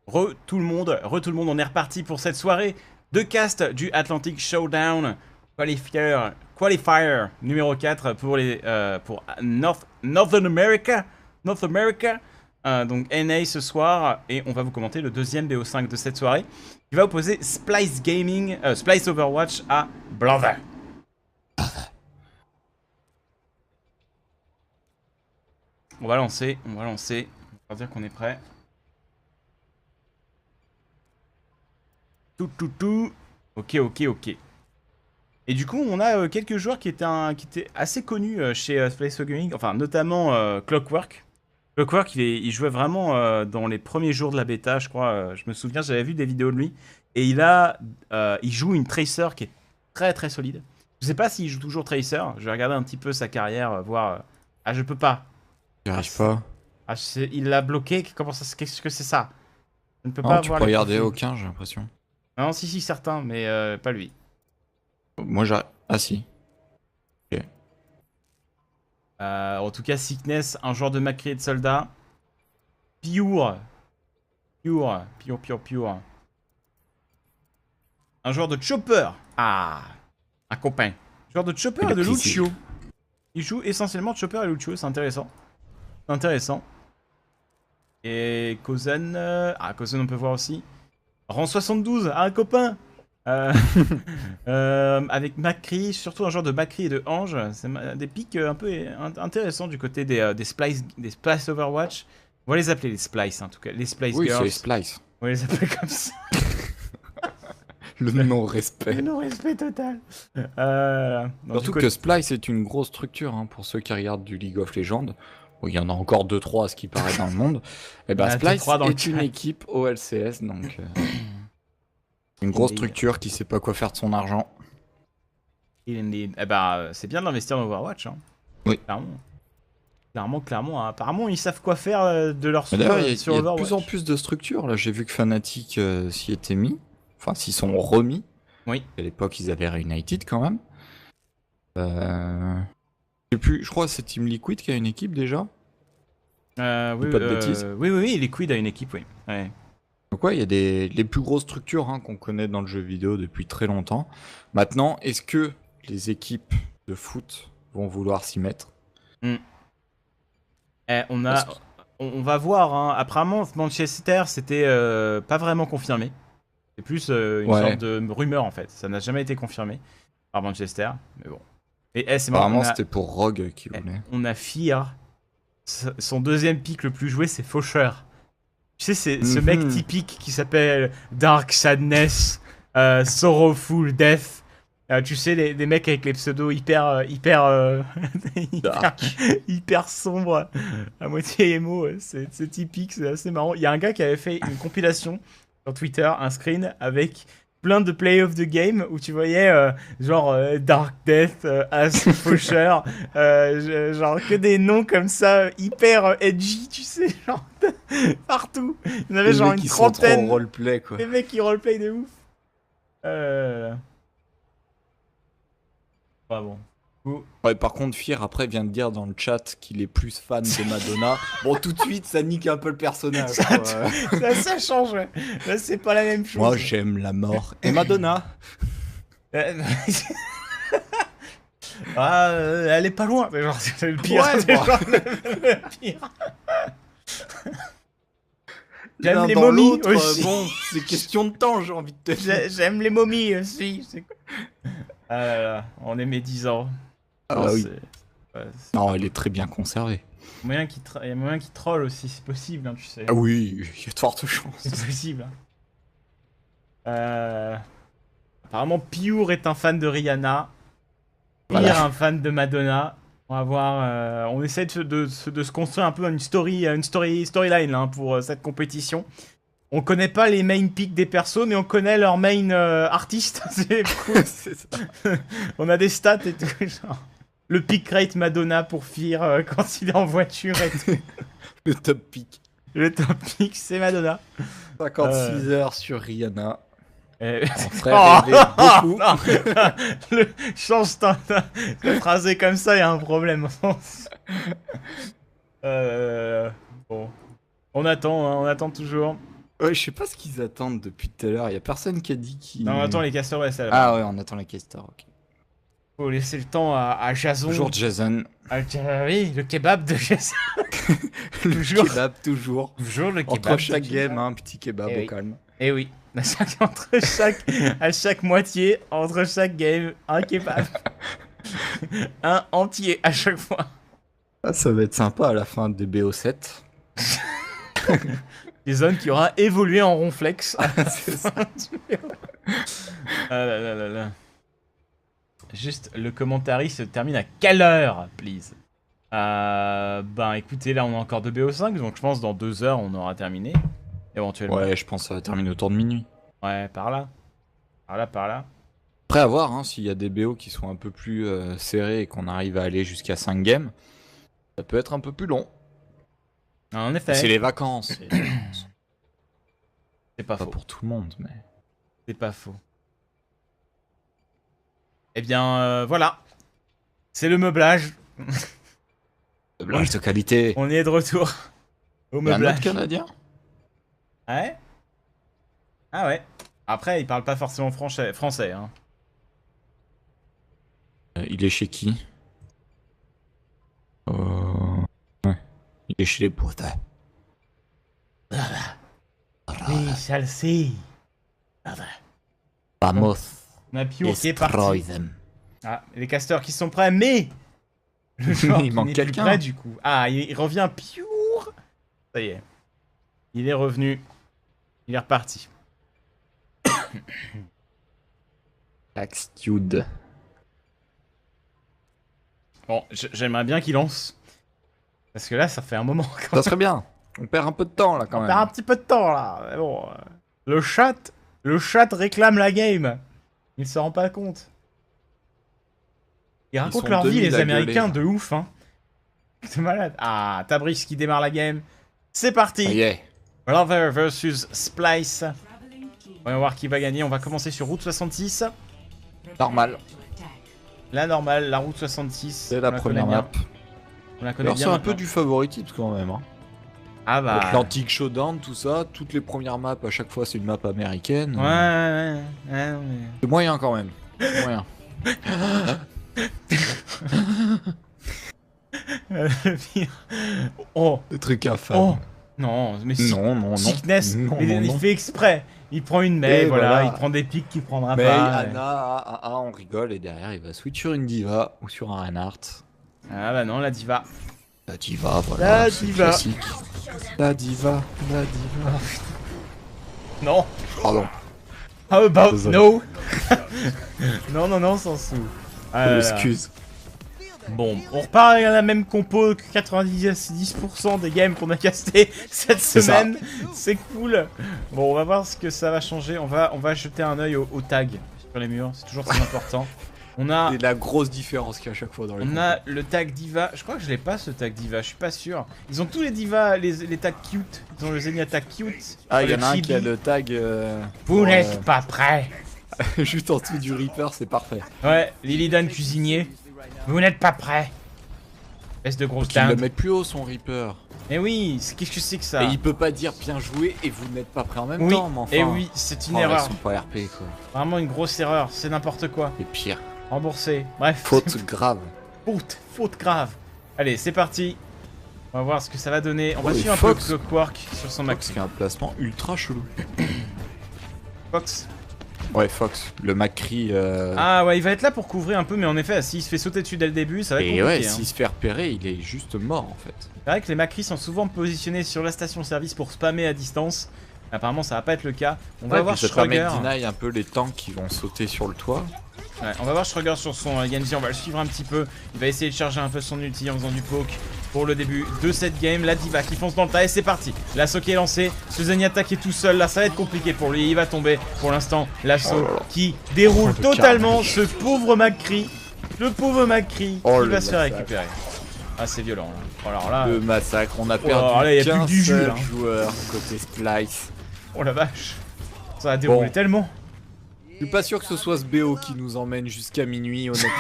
Tout le monde, on est reparti pour cette soirée de cast du Atlantic Showdown Qualifier numéro 4 pour Northern America. Donc NA ce soir, et on va vous commenter le deuxième BO5 de cette soirée, qui va opposer Splice Overwatch à Blother. On va lancer, on va dire qu'on est prêt. Tout. Ok. Et du coup, on a quelques joueurs qui étaient assez connus chez Splice Gaming, enfin notamment Clockwork. Clockwork, il jouait vraiment dans les premiers jours de la bêta, je crois. Je me souviens, j'avais vu des vidéos de lui. Et il joue une Tracer qui est très solide. Je sais pas s'il joue toujours Tracer. Je vais regarder un petit peu sa carrière, voir. Ah, je peux pas. J'arrive pas. Ah, il l'a bloqué. Qu'est-ce que c'est ça? Je ne peux Non, pas tu voir peux les regarder profils. aucun, j'ai l'impression. Non, si, certains, mais pas lui. Moi, j'arrive. Ah, si. Ok. En tout cas, Sickness, un joueur de Macri et de soldat. Pure. Un joueur de Chopper. Ah, un copain. Joueur de Chopper et de Lucio. Il joue essentiellement Chopper et Lucio, c'est intéressant. Et Kozen. Kozen, on peut voir aussi. Rang 72, un copain. Avec Macri, surtout un genre de Macri et de Ange. C'est des pics un peu intéressants du côté des Splice Overwatch. On va les appeler les Splice en tout cas. Les Splice Oui, Girls. c'est les Splice. On va les appeler comme ça. Le non-respect. Non-respect total. Surtout que Splice est une grosse structure, hein, pour ceux qui regardent du League of Legends. Bon, il y en a encore 2-3 à ce qui paraît dans le monde. Et bah, Splice est une équipe OLCS, donc une grosse structure qui sait pas quoi faire de son argent. Indeed. Eh bah, c'est bien de l'investir dans Overwatch. Hein. Oui. Clairement. Hein. Apparemment, ils savent quoi faire de leur sous sur Overwatch. Il y a de plus en plus de structures. Là, j'ai vu que Fnatic s'y était mis. Enfin, s'y sont remis. Oui. À l'époque, ils avaient Reunited quand même. Je sais plus, je crois que c'est Team Liquid qui a une équipe déjà. Oui, pas de bêtises. Oui, Liquid a une équipe, oui. Ouais. Donc ouais, il y a les plus grosses structures, hein, qu'on connaît dans le jeu vidéo depuis très longtemps. Maintenant, est-ce que les équipes de foot vont vouloir s'y mettre? On va voir. Hein. Apparemment, Manchester, c'était pas vraiment confirmé. C'est plus une sorte de rumeur en fait. Ça n'a jamais été confirmé par Manchester, mais bon. Et c'est apparemment, c'était pour Rogue qui voulait. On a Fear. Son deuxième pick le plus joué, c'est Faucheur. Tu sais, c'est ce mec typique qui s'appelle Dark Sadness, Sorrowful Death. Tu sais, des mecs avec les pseudos hyper sombres, à moitié émo. C'est typique, c'est assez marrant. Il y a un gars qui avait fait une compilation sur Twitter, un screen avec plein de play of the game où tu voyais genre Dark Death, As Faucheur, genre que des noms comme ça hyper edgy, tu sais, genre partout. Il y en avait genre une trentaine. Roleplay, quoi. Les mecs qui roleplay de ouf. Pas bon. Ouais, par contre, Fear après vient de dire dans le chat qu'il est plus fan de Madonna. Bon, tout de suite, ça nique un peu le personnage. Ça change, ouais. Là, c'est pas la même chose. Moi, j'aime la mort. Et Madonna. Elle est pas loin. C'est le pire. Ouais, le pire. J'aime les momies aussi. Bon, c'est question de temps, j'ai envie de te dire. J'aime les momies aussi. Ah là là, on est mes 10 ans. Ah oui. Non, elle est très bien conservée. Il y a moyen qui troll aussi, c'est possible, hein, tu sais. Ah oui, il y a de fortes chances. C'est possible. Apparemment, Pure est un fan de Rihanna. Voilà. Un fan de Madonna. On va voir. On essaie de se construire un peu une storyline hein, pour cette compétition. On connaît pas les main picks des persos, mais on connaît leurs main artistes. C'est cool. C'est ça. On a des stats et tout. Genre. Le pick rate Madonna pour Fear quand il est en voiture et tout. Le top pick. Le top pick, c'est Madonna. 56 heures sur Rihanna. On ferait rêver beaucoup. Change de phrasé comme ça, il y a un problème. Bon. On attend toujours. Ouais, je sais pas ce qu'ils attendent depuis tout à l'heure. Y a personne qui a dit qui. Non, on attend les casters, ouais, ça. Ah ouais, on attend les casters, ok. Faut laisser le temps à Jason. Toujours Jason. Oui, le kebab de Jason. Le kebab, toujours. Toujours le kebab. Entre chaque game, un petit kebab au calme. Et oui, à chaque moitié, entre chaque game, un kebab. Un entier à chaque fois. Ah, ça va être sympa à la fin des BO7. Jason qui aura évolué en ronflex. C'est ça. Ah là là là là. Juste, le commentary se termine à quelle heure, please? Ben écoutez, là on a encore 2 BO5, donc je pense dans 2 heures on aura terminé. Éventuellement. Ouais, je pense que ça va terminer autour de minuit. Ouais, par là. Par là. Après, à voir, hein, s'il y a des BO qui sont un peu plus serrés et qu'on arrive à aller jusqu'à 5 games, ça peut être un peu plus long. En effet. C'est les vacances. C'est pas faux. Pour tout le monde, mais... C'est pas faux. Eh bien, voilà. C'est le meublage. Meublage de qualité. On est de retour au meublage. Il y a un autre Canadien? Ouais. Ah ouais. Après, il parle pas forcément français. Hein. Il est chez qui? Ouais. Il est chez les potes. Oui, celle-ci. Vamos. On a Pure qui est parti. Ah, les casters qui sont prêts, mais... Le joueur il manque quelqu'un. Prêt, du coup. Ah, il revient Pure. Ça y est. Il est revenu. Il est reparti. Axtude. Bon, j'aimerais bien qu'il lance. Parce que là, ça fait un moment. Ça serait bien. On perd un peu de temps, là, quand même. On perd un petit peu de temps, là. Mais bon, le chat réclame la game. Il se rend pas compte. Ils racontent leur vie, les Américains, de ouf, hein. C'est malade. Ah, Tabriz qui démarre la game. C'est parti. Yeah. Lover versus Splice. Voyons voir qui va gagner. On va commencer sur Route 66. Normal. La normale, la Route 66. C'est la première map. On la connaît bien. C'est un peu du favoritisme quand même. Hein. Ah bah. Atlantic Showdown, tout ça. Toutes les premières maps, à chaque fois, c'est une map américaine. Ouais. C'est moyen quand même. C'est moyen. Le pire. Oh. Le truc infâme. Oh. Non, mais non. Sickness, non, il fait exprès. Il prend une Mei, voilà, il prend des pics qu'il prendra Mei, pas. Anna, on rigole, et derrière il va switch sur une diva ou sur un Reinhardt. Ah bah non, la diva. La diva, voilà. La diva. Classique. La diva. Non. Pardon. How about Désolé. no? non, s'en fout. Excuse. Bon, on repart à la même compo que 90% des games qu'on a casté cette semaine. C'est cool. Bon, on va voir ce que ça va changer. On va jeter un œil au tag sur les murs. C'est toujours très important. On a... C'est la grosse différence qu'il y a à chaque fois dans les On a le tag diva. Je crois que je l'ai pas ce tag diva. Je suis pas sûr. Ils ont tous les divas, les tags cute. Ils ont le Zenyatta cute. Ah, il y en a un qui a le tag. Vous n'êtes pas prêts. Juste en dessous du Reaper, c'est parfait. Ouais, Lilidan cuisinier. Vous n'êtes pas prêts. Espèce de grosse dinde. Il le met plus haut son Reaper. Mais oui, qu'est-ce que c'est que ça? Et il peut pas dire bien joué et vous n'êtes pas prêts en même temps, mais enfin. Et oui, c'est une erreur. Ils sont pas RP quoi. Vraiment une grosse erreur, c'est n'importe quoi. C'est pire. Remboursé. Bref. Faute grave. Faute grave. Allez, c'est parti. On va voir ce que ça va donner. On va suivre un peu Clockwork sur son max. C'est un placement ultra chelou. Fox. Ouais, Fox, le Macri. Ah ouais, il va être là pour couvrir un peu, mais en effet, s'il se fait sauter dessus dès le début, ça va être compliqué. Et ouais, s'il se fait repérer, il est juste mort en fait. C'est vrai que les Macri sont souvent positionnés sur la station-service pour spammer à distance. Apparemment, ça va pas être le cas. On va voir Schroger. Ça permet de deny un peu les tanks qui vont sauter sur le toit. Ouais, on va voir Schroger sur son Genji, on va le suivre un petit peu. Il va essayer de charger un peu son ulti en faisant du poke pour le début de cette game. La diva qui fonce dans le tas et c'est parti. L'assaut qui est lancé, ce Zenyatta qui est tout seul, là ça va être compliqué pour lui. Il va tomber pour l'instant. L'assaut qui déroule totalement ce pauvre McCree. Le pauvre McCree qui va se faire récupérer. Ah c'est violent là. Alors là... Le massacre, on a perdu là, y a plus que du jus, joueurs côté Splice. Oh la vache. Ça a déroulé tellement. Je suis pas sûr que ce soit ce BO qui nous emmène jusqu'à minuit, honnêtement.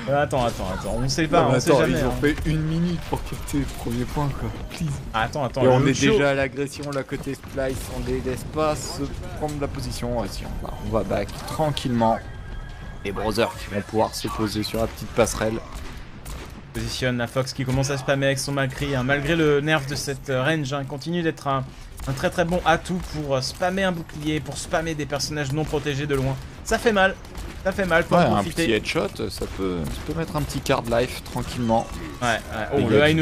Attends, on sait pas, on sait jamais. Ils ont fait 1 minute pour capter le premier point quoi. Please. Attends. Et on est déjà à l'agression, là côté Splice, on les laisse pas se prendre la position. Vas-y, on va back tranquillement. Les brothers qui vont pouvoir se poser sur la petite passerelle. Positionne la Fox qui commence à spammer avec son Macri, hein. Malgré le nerf de cette range, hein, continue d'être un très bon atout pour spammer un bouclier, pour spammer des personnages non protégés de loin. Ça fait mal, faut en profiter. Un petit headshot, ça peut mettre un petit card life tranquillement. Ouais. Oh, le High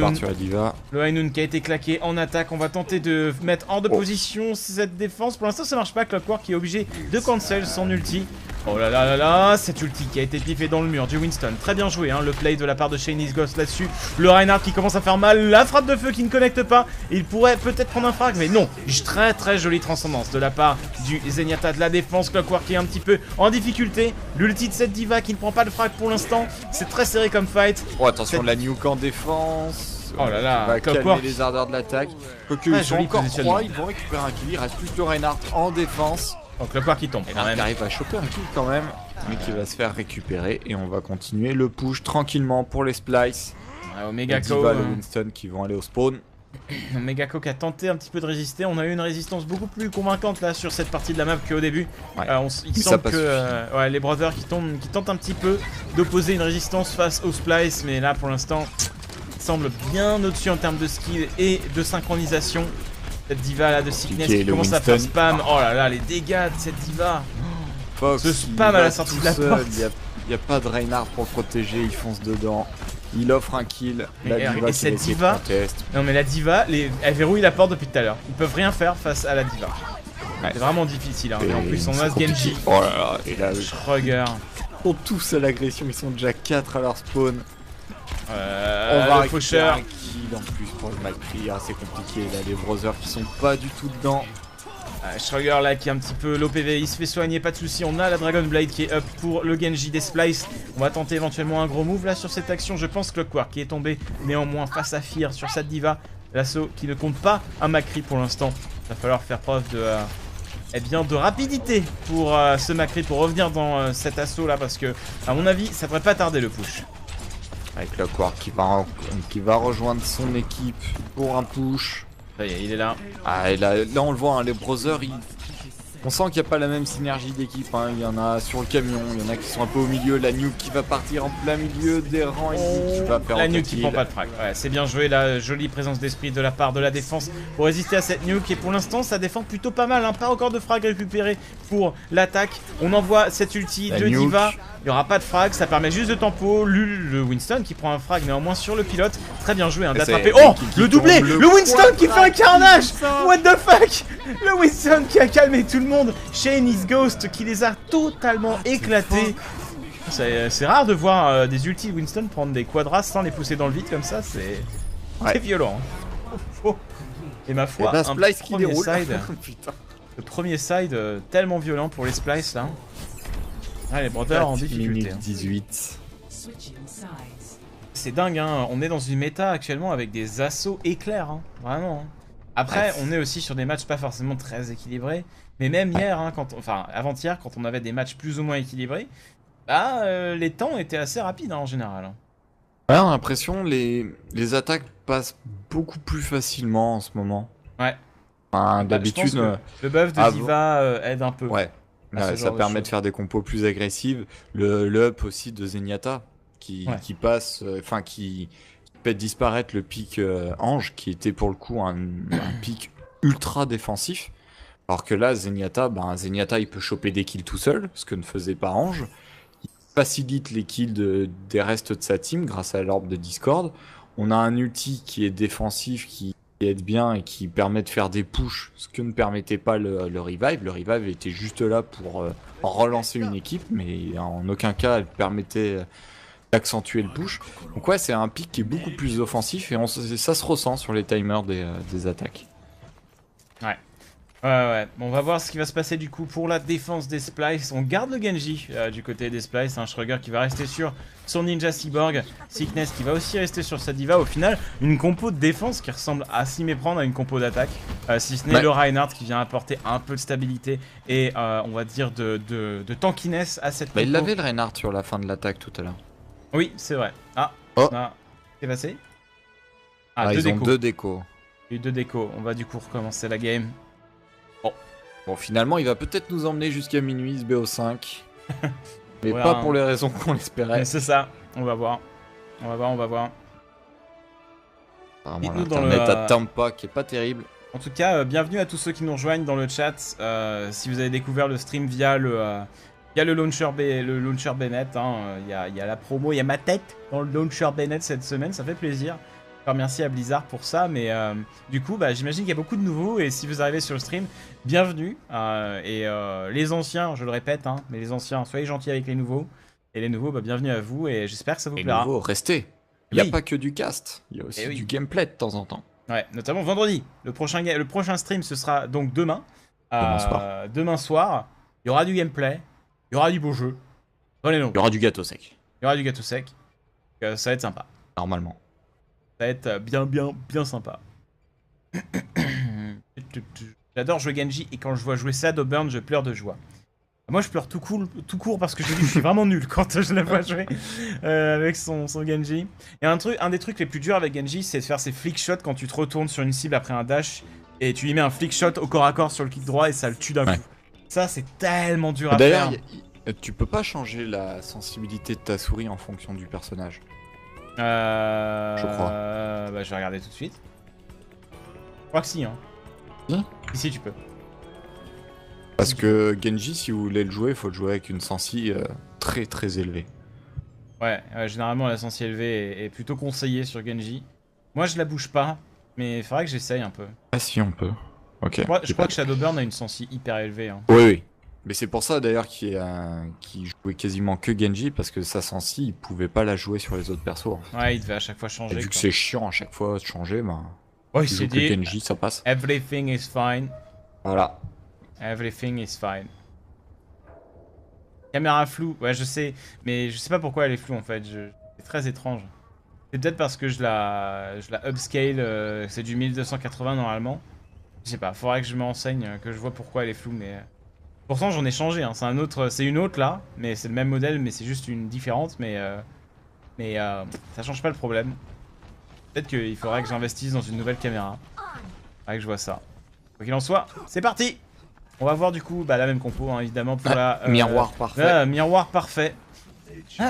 Noon qui a été claqué en attaque. On va tenter de mettre hors de position cette défense. Pour l'instant ça marche pas, Clockwork qui est obligé de cancel son ulti. Oh là là, cet ulti qui a été piffé dans le mur du Winston. Très bien joué, hein, le play de la part de Shanice Ghost là-dessus. Le Reinhardt qui commence à faire mal. La frappe de feu qui ne connecte pas. Il pourrait peut-être prendre un frag, mais non. Très jolie transcendance de la part du Zenyatta de la défense. Clockwork qui est un petit peu en difficulté. L'ulti de cette diva qui ne prend pas de frag pour l'instant. C'est très serré comme fight. Oh, attention, la nuke en défense. Oh là là, va calmer les ardeurs de l'attaque. Ils sont encore 3, ils vont récupérer un kill. Il reste plus que le Reinhardt en défense. Donc le Clockwork qui tombe. Et il arrive à choper un kill quand même, mais qui va se faire récupérer. Et on va continuer le push tranquillement pour les Splice. Omegako, le Winston qui vont aller au spawn. Omegako qui a tenté un petit peu de résister. On a eu une résistance beaucoup plus convaincante là sur cette partie de la map qu'au début. Il semble que les brothers qui tentent un petit peu d'opposer une résistance face aux Splice, mais là pour l'instant semble bien au-dessus en termes de skill et de synchronisation. Cette diva là de Sickness qui commence à faire spam. Oh là là, les dégâts de cette diva. Fox, ce spam à la sortie de la porte. Il n'y a pas de Reinhardt pour le protéger, il fonce dedans. Il offre un kill. Et cette diva. Non mais la diva, elle verrouille la porte depuis tout à l'heure. Ils peuvent rien faire face à la diva. C'est vraiment difficile. Hein. Et en plus, on a ce Genji. Oh là là, et là, Schröger. Ils sont tous à l'agression, ils sont déjà 4 à leur spawn. On va récupérer un kill en plus pour le Macri, c'est compliqué là, les brothers qui sont pas du tout dedans. Schröger là qui est un petit peu low PV, il se fait soigner, pas de soucis. On a la Dragon Blade qui est up pour le Genji des Splice. On va tenter éventuellement un gros move là sur cette action. Je pense Clockwork qui est tombé néanmoins face à Fear sur cette diva. L'assaut qui ne compte pas un Macri pour l'instant. Il va falloir faire preuve de rapidité pour ce Macri pour revenir dans cet assaut là, parce que à mon avis ça devrait pas tarder le push. Avec Clockwork qui va rejoindre son équipe pour un push. Ça y est, il est là. Et là on le voit, hein, les brothers, on sent qu'il n'y a pas la même synergie d'équipe. Hein. Il y en a sur le camion, il y en a qui sont un peu au milieu. La nuke qui va partir en plein milieu des rangs ennemis qui va faire la nuke qui prend pas de frag. Ouais, c'est bien joué, la jolie présence d'esprit de la part de la défense pour résister à cette nuke. Et pour l'instant, ça défend plutôt pas mal. Hein. Pas encore de frag récupéré pour l'attaque. On envoie cette ulti de Diva. Il n'y aura pas de frag, ça permet juste de tempo. Le Winston qui prend un frag néanmoins sur le pilote. Très bien joué, hein, d'attraper. Oh, le doublé, le Winston qui fait un carnage. What the fuck. Le Winston qui a calmé tout le monde. Shanice Ghost qui les a totalement éclatés. C'est rare de voir des ultis Winston prendre des quadras sans les pousser dans le vide comme ça. C'est violent. Hein. Et ma foi, un Splice qui déroule. Side, le premier side tellement violent pour les Splice là. Les brothers en difficulté. 18. C'est dingue, hein. On est dans une méta actuellement avec des assauts éclairs, hein. Vraiment. Hein. Après, on est aussi sur des matchs pas forcément très équilibrés. Mais même hier, hein, avant-hier, quand on avait des matchs plus ou moins équilibrés, les temps étaient assez rapides hein, en général. Ouais, on a l'impression les attaques passent beaucoup plus facilement en ce moment. Ouais. D'habitude, le buff de Diva aide un peu. Ouais. Ça permet de faire des compos plus agressives. Le up aussi de Zenyatta qui passe, qui fait disparaître le pic Ange qui était pour le coup un pic ultra défensif. Alors que là, Zenyatta il peut choper des kills tout seul, ce que ne faisait pas Ange. Il facilite les kills des restes de sa team grâce à l'orbe de Discord. On a un ulti qui est défensif, qui aide bien et qui permet de faire des pushs, ce que ne permettait pas le revive. Le revive était juste là pour relancer une équipe, mais en aucun cas elle permettait d'accentuer le push. Donc ouais, c'est un pic qui est beaucoup plus offensif et ça se ressent sur les timers des attaques. Ouais. Bon, on va voir ce qui va se passer du coup pour la défense des Splice. On garde le Genji du côté des Splice. Un Schröger qui va rester sur son Ninja Cyborg. Sickness qui va aussi rester sur sa Diva. Au final, une compo de défense qui ressemble à s'y méprendre à une compo d'attaque. Si ce n'est le Reinhardt qui vient apporter un peu de stabilité et on va dire de tankiness à cette compo. Il avait le Reinhardt sur la fin de l'attaque tout à l'heure. Oui, c'est vrai. Ah, qu'est-ce passé? Ils ont 2 décos. Il y a eu 2 décos. On va du coup recommencer la game. Bon, finalement, il va peut-être nous emmener jusqu'à minuit, ce BO5. Mais pas pour les raisons qu'on espérait. C'est ça, on va voir. On va voir. Apparemment, l'internet à Tampa qui est pas terrible. En tout cas, bienvenue à tous ceux qui nous rejoignent dans le chat. Si vous avez découvert le stream via le launcher Bennett, il y a la promo, il y a ma tête dans le launcher Bennett cette semaine, ça fait plaisir. Alors merci à Blizzard pour ça, mais du coup, j'imagine qu'il y a beaucoup de nouveaux, et si vous arrivez sur le stream, bienvenue. Les anciens, je le répète, mais les anciens, soyez gentils avec les nouveaux. Et les nouveaux, bienvenue à vous, et j'espère que ça vous plaira. Les nouveaux, restez. Il n'y a pas que du cast, il y a aussi du gameplay de temps en temps. Ouais, notamment vendredi. Le prochain stream, ce sera donc demain. Demain soir. Il y aura du gameplay, il y aura du beau jeu. Il y aura du gâteau sec. Ça va être sympa. Normalement. Ça va être bien sympa. J'adore jouer Genji et quand je vois jouer Sad Auburn, je pleure de joie. Moi je pleure tout court parce que je suis vraiment nul quand je la vois jouer avec son Genji. Et un des trucs les plus durs avec Genji, c'est de faire ses flick shots quand tu te retournes sur une cible après un dash et tu lui mets un flick shot au corps à corps sur le clic droit et ça le tue d'un coup. Ça c'est tellement dur à faire. D'ailleurs, tu peux pas changer la sensibilité de ta souris en fonction du personnage. Je crois. Je vais regarder tout de suite. Je crois que si, Si, tu peux. Parce que Genji, si vous voulez le jouer, il faut le jouer avec une sensi très très élevée. Ouais, généralement la sensi élevée est plutôt conseillée sur Genji. Moi je la bouge pas, mais il faudrait que j'essaye un peu. Ah si, on peut. Ok. Je crois que Shadowburn a une sensi hyper élevée. Oui. Mais c'est pour ça d'ailleurs qu'il jouait quasiment que Genji, parce que sa sensi, il pouvait pas la jouer sur les autres persos. En fait. Ouais, il devait à chaque fois changer. Et vu que c'est chiant à chaque fois de changer, il s'est dit Genji, ça passe. Everything is fine. Voilà. Everything is fine. Caméra floue, ouais je sais, mais je sais pas pourquoi elle est floue en fait, c'est très étrange. C'est peut-être parce que je la upscale, c'est du 1280 normalement. Je sais pas, faudrait que je me renseigne, que je vois pourquoi elle est floue, mais... Pourtant j'en ai changé, c'est une autre là, mais c'est le même modèle, mais c'est juste une différente, mais ça change pas le problème. Peut-être qu'il faudrait que j'investisse dans une nouvelle caméra. Faudrait que je vois ça. Quoi qu'il en soit, c'est parti! On va voir du coup la même compo évidemment pour la... miroir parfait. Miroir parfait.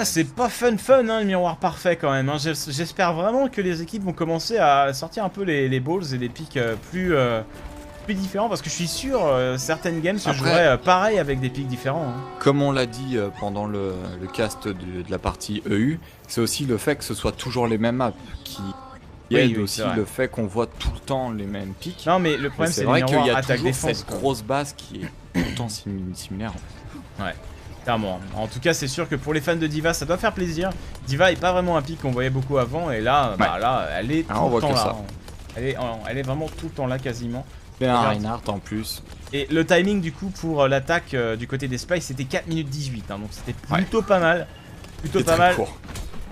C'est pas fun le miroir parfait quand même. J'espère vraiment que les équipes vont commencer à sortir un peu les balls et les pics plus différents parce que je suis sûr certaines games se joueraient pareil avec des pics différents. Comme on l'a dit pendant le cast de la partie EU, c'est aussi le fait que ce soit toujours les mêmes maps qui... aide aussi le fait qu'on voit tout le temps les mêmes pics. Non mais le problème c'est vrai qu'il y a toujours cette grosse base qui est tout le temps similaire. Ouais, clairement. En tout cas c'est sûr que pour les fans de D.Va ça doit faire plaisir. D.Va est pas vraiment un pic qu'on voyait beaucoup avant et là, là elle est tout le temps là. Elle est vraiment tout le temps là quasiment. Et un Reinhardt en plus. Et le timing du coup pour l'attaque du côté des Splice c'était 4 minutes 18 donc c'était plutôt pas mal. Plutôt pas mal. Court.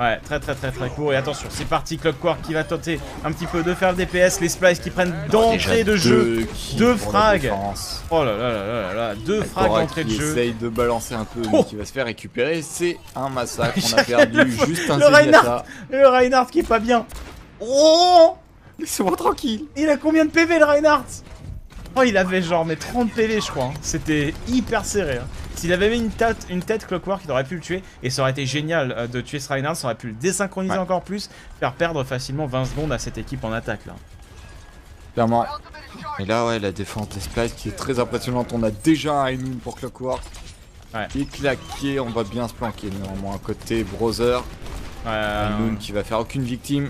Ouais, très court. Et attention, c'est parti, Clockwork qui va tenter un petit peu de faire le DPS. Les Splice qui prennent d'entrée de jeu. 2 frags. Oh là là, 2 frags d'entrée de jeu. Essaye de balancer un peu, mais qui va se faire récupérer. C'est un massacre. On a perdu juste un Le Reinhardt qui est pas bien. Oh, laissez-moi tranquille. Il a combien de PV le Reinhardt? Oh, il avait genre 30 PV, je crois. C'était hyper serré. S'il avait mis une tête Clockwork, il aurait pu le tuer. Et ça aurait été génial de tuer ce Reinhardt. Ça aurait pu le désynchroniser encore plus. Faire perdre facilement 20 secondes à cette équipe en attaque là. Clairement. Et là, la défense des Splice qui est très impressionnante. On a déjà un Ainun pour Clockwork. Il est claqué. On va bien se planquer. Normalement, à côté, Brother. Ainun qui va faire aucune victime.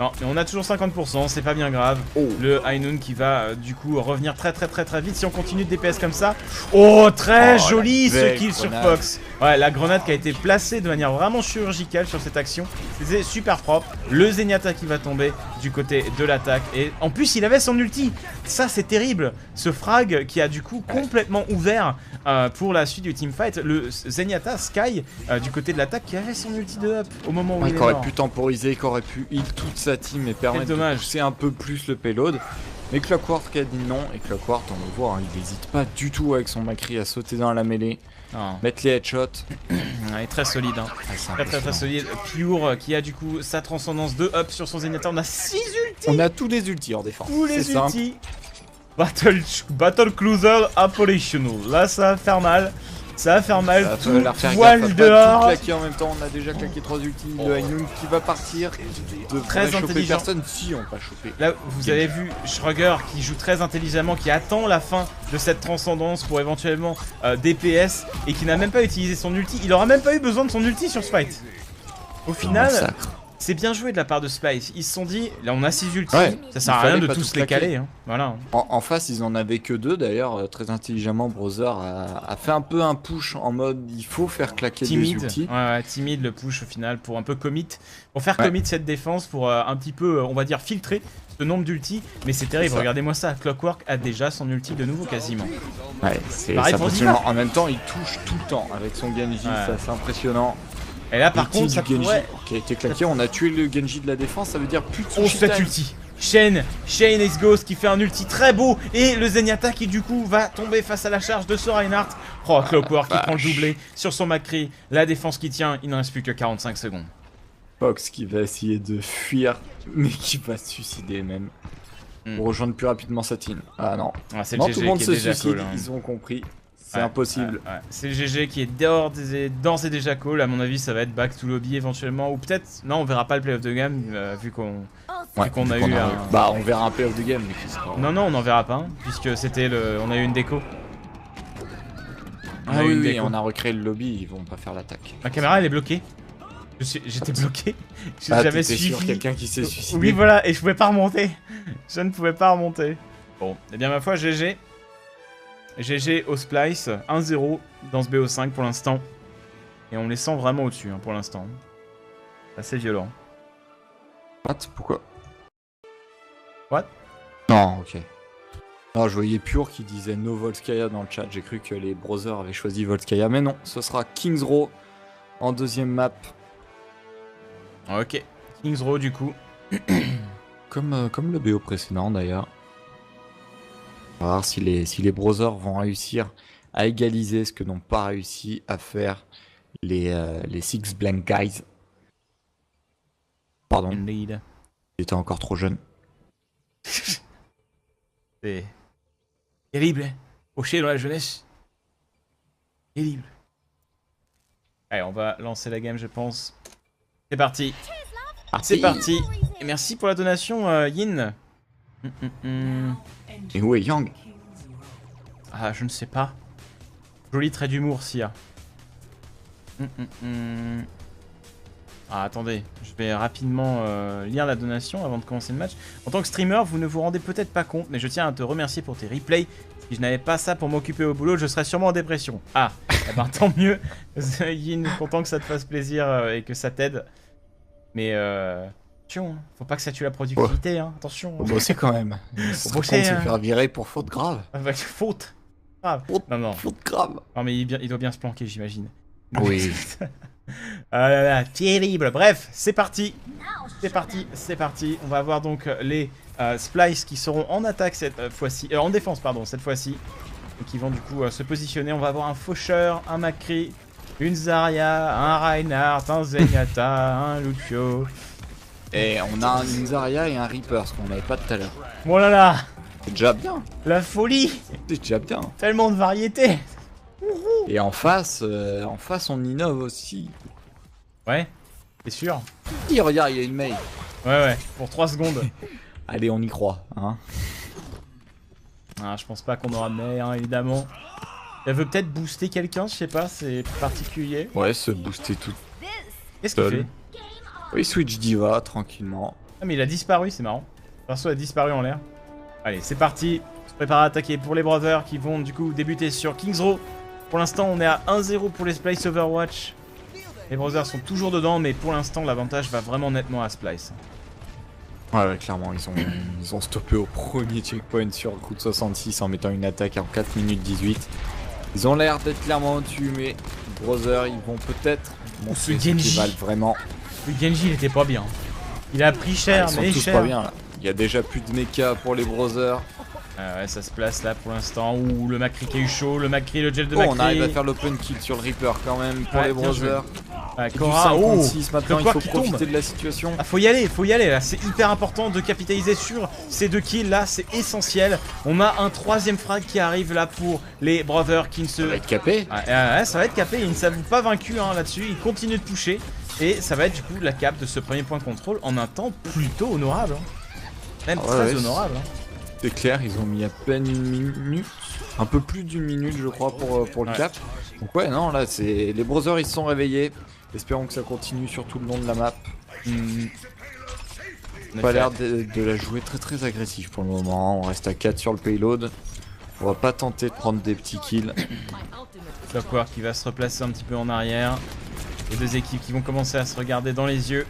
Non, mais on a toujours 50%, c'est pas bien grave. Le Ainun qui va du coup revenir très vite si on continue de DPS comme ça. Oh, très joli ce kill sur Fox. Ouais, la grenade qui a été placée de manière vraiment chirurgicale sur cette action. C'était super propre. Le Zenyatta qui va tomber du côté de l'attaque. Et en plus, il avait son ulti. Ça, c'est terrible. Ce frag qui a du coup complètement ouvert pour la suite du teamfight. Le Zenyatta Sky du côté de l'attaque qui avait son ulti de up au moment où il est mort. Qui aurait pu temporiser, qui aurait pu heal toute sa team et permettre de pousser un peu plus le payload. Mais Clockwork a dit non, et Clockwork, on le voit, hein, il n'hésite pas du tout avec son Macri à sauter dans la mêlée, mettre les headshots. Il est très solide, hein. Très solide. Pure qui a du coup sa transcendance de up sur son Zenyatta. On a 6 ultis. On a tous les ultis en défense. Tous les ultis. Battle Closer Operational. Là, ça va faire mal. Ça va faire mal. Voile dehors. Tout claquer en même temps. On a déjà claqué 3 ultis. Le High qui va partir. Très intelligent. Personne si on va choper. Là, vous avez vu Schröger qui joue très intelligemment, qui attend la fin de cette transcendance pour éventuellement DPS et qui n'a même pas utilisé son ulti. Il aura même pas eu besoin de son ulti sur Spite. Au final, c'est bien joué de la part de Spite. Ils se sont dit, là on a 6 ultis, ça sert à rien de tous les caler. Hein. Voilà. En face, ils en avaient que 2 d'ailleurs. Très intelligemment, Brother a fait un peu un push en mode il faut faire claquer des ultis. Ouais, timide le push au final pour un peu commit. Pour faire commit cette défense, pour un petit peu, on va dire, filtrer ce nombre d'ultis. Mais c'est terrible, regardez-moi ça. Clockwork a déjà son ulti de nouveau quasiment. Ouais, c'est ça. En même temps, il touche tout le temps avec son Genji, ça c'est impressionnant. Et là par contre, ça pourrait... qui a été claqué, on a tué le Genji de la défense, ça veut dire plus de sushi time. Ulti. Shane X-Ghost qui fait un ulti très beau et le Zenyatta qui du coup va tomber face à la charge de ce Reinhardt. Oh, Clockwork qui prend le doublé sur son Macri, la défense qui tient, il ne reste plus que 45 secondes. Fox qui va essayer de fuir, mais qui va se suicider même. Pour rejoindre plus rapidement sa team. Ah non. C'est le GG tout le monde se suicide, ils ont compris. C'est impossible. C'est le GG qui est d'ores et déjà call. À mon avis, ça va être back to lobby éventuellement. Ou peut-être, non, on verra pas le playoff de game vu qu'on a eu un. Bah, on verra un playoff de game. Mais non, on n'en verra pas, hein, puisque c'était le. On a eu une déco. Oui, on a recréé le lobby, ils vont pas faire l'attaque. Ma caméra, elle est bloquée. J'étais bloqué. J'avais suivi quelqu'un qui s'est suicidé. Oui, voilà, et je pouvais pas remonter. Je ne pouvais pas remonter. Bon, eh bien, ma foi, GG. GG au Splice, 1-0 dans ce BO5 pour l'instant. Et on les sent vraiment au-dessus hein, pour l'instant. Assez violent. What? Pourquoi? What? Non, ok. Non, je voyais Pure qui disait no Volskaya dans le chat. J'ai cru que les Brothers avaient choisi Volskaya. Mais non, ce sera Kings Row en deuxième map. Ok, Kings Row du coup. comme le BO précédent d'ailleurs. On va voir si les Brothers vont réussir à égaliser ce que n'ont pas réussi à faire les Six Blank Guys. Pardon. Indeed. Il était encore trop jeune. C'est terrible. Fauché dans la jeunesse. Terrible. Allez, on va lancer la game, je pense. C'est parti. C'est parti. Et merci pour la donation, Yin. Et où est Yang? Ah, je ne sais pas. Joli trait d'humour, Sia. Ah, attendez. Je vais rapidement lire la donation avant de commencer le match. En tant que streamer, vous ne vous rendez peut-être pas compte, mais je tiens à te remercier pour tes replays. Si je n'avais pas ça pour m'occuper au boulot, je serais sûrement en dépression. Ah, eh ben, tant mieux. Yin, content que ça te fasse plaisir et que ça t'aide. Mais attention, faut pas que ça tue la productivité, hein. Attention. Faut bosser quand même. Faut bosser, se faire virer pour faute grave. Faute grave. Faute grave. Non mais il doit bien se planquer, j'imagine. Oui. Ah là là, terrible. Bref, c'est parti. C'est parti. On va avoir donc les Splice qui seront en attaque cette fois-ci, en défense pardon, cette fois-ci. Et qui vont du coup se positionner. On va avoir un Faucheur, un Macri, une Zarya, un Reinhardt, un Zenyatta, un Lucio. Et on a une Zarya et un Reaper, ce qu'on n'avait pas tout à l'heure. Oh là là. C'est déjà bien. La folie. C'est déjà bien. Tellement de variété. Et en face, on innove aussi. Ouais, c'est sûr. Et regarde, il y a une mail. Ouais, pour 3 secondes. Allez, on y croit, hein. Ah, je pense pas qu'on aura de mail, hein, évidemment. Elle veut peut-être booster quelqu'un, je sais pas, c'est particulier. Ouais, se booster tout. Qu'est-ce qu'il fait? Oui, Switch Diva, tranquillement. Ah, mais il a disparu, c'est marrant. Le perso a disparu en l'air. Allez, c'est parti. On se prépare à attaquer pour les Brothers qui vont du coup débuter sur Kings Row. Pour l'instant, on est à 1-0 pour les Splice Overwatch. Les Brothers sont toujours dedans, mais pour l'instant, l'avantage va vraiment nettement à Splice. Ouais, clairement, ils ont stoppé au premier checkpoint sur Route 66 en mettant une attaque en 4 minutes 18. Ils ont l'air d'être clairement au-dessus, mais les Brothers, ils vont peut-être montrer ce qu'ils valent vraiment. Le Genji, il était pas bien. Il a pris cher, mais ils sont tous cher. pas bien, là. y a déjà plus de mecha pour les Brothers. Ouais, ça se place là pour l'instant. Ouh, le Macri qui a eu chaud, le Macri, le gel de Macri. On arrive à faire l'open kill sur le Reaper quand même pour les Brothers. Ouais, Cora, maintenant il faut profiter de la situation. Ah, faut y aller là, c'est hyper important de capitaliser sur ces 2 kills là, c'est essentiel. On a un 3ème frag qui arrive là pour les Brothers qui ne se... Ça va être capé. Ouais, ça va être capé, ils ne s'avouent pas vaincus hein, là-dessus, ils continuent de pusher. Et ça va être du coup la cap de ce premier point de contrôle en un temps plutôt honorable. Hein. Même très honorable. Hein. C'est clair, ils ont mis à peine 1 minute, un peu plus d'1 minute je crois pour le cap. Donc ouais non là c'est les Brothers ils se sont réveillés. Espérons que ça continue sur tout le long de la map. Pas l'air de la jouer très agressif pour le moment. On reste à 4 sur le payload. On va pas tenter de prendre des petits kills. Clockwork qui va se replacer un petit peu en arrière. Les 2 équipes qui vont commencer à se regarder dans les yeux.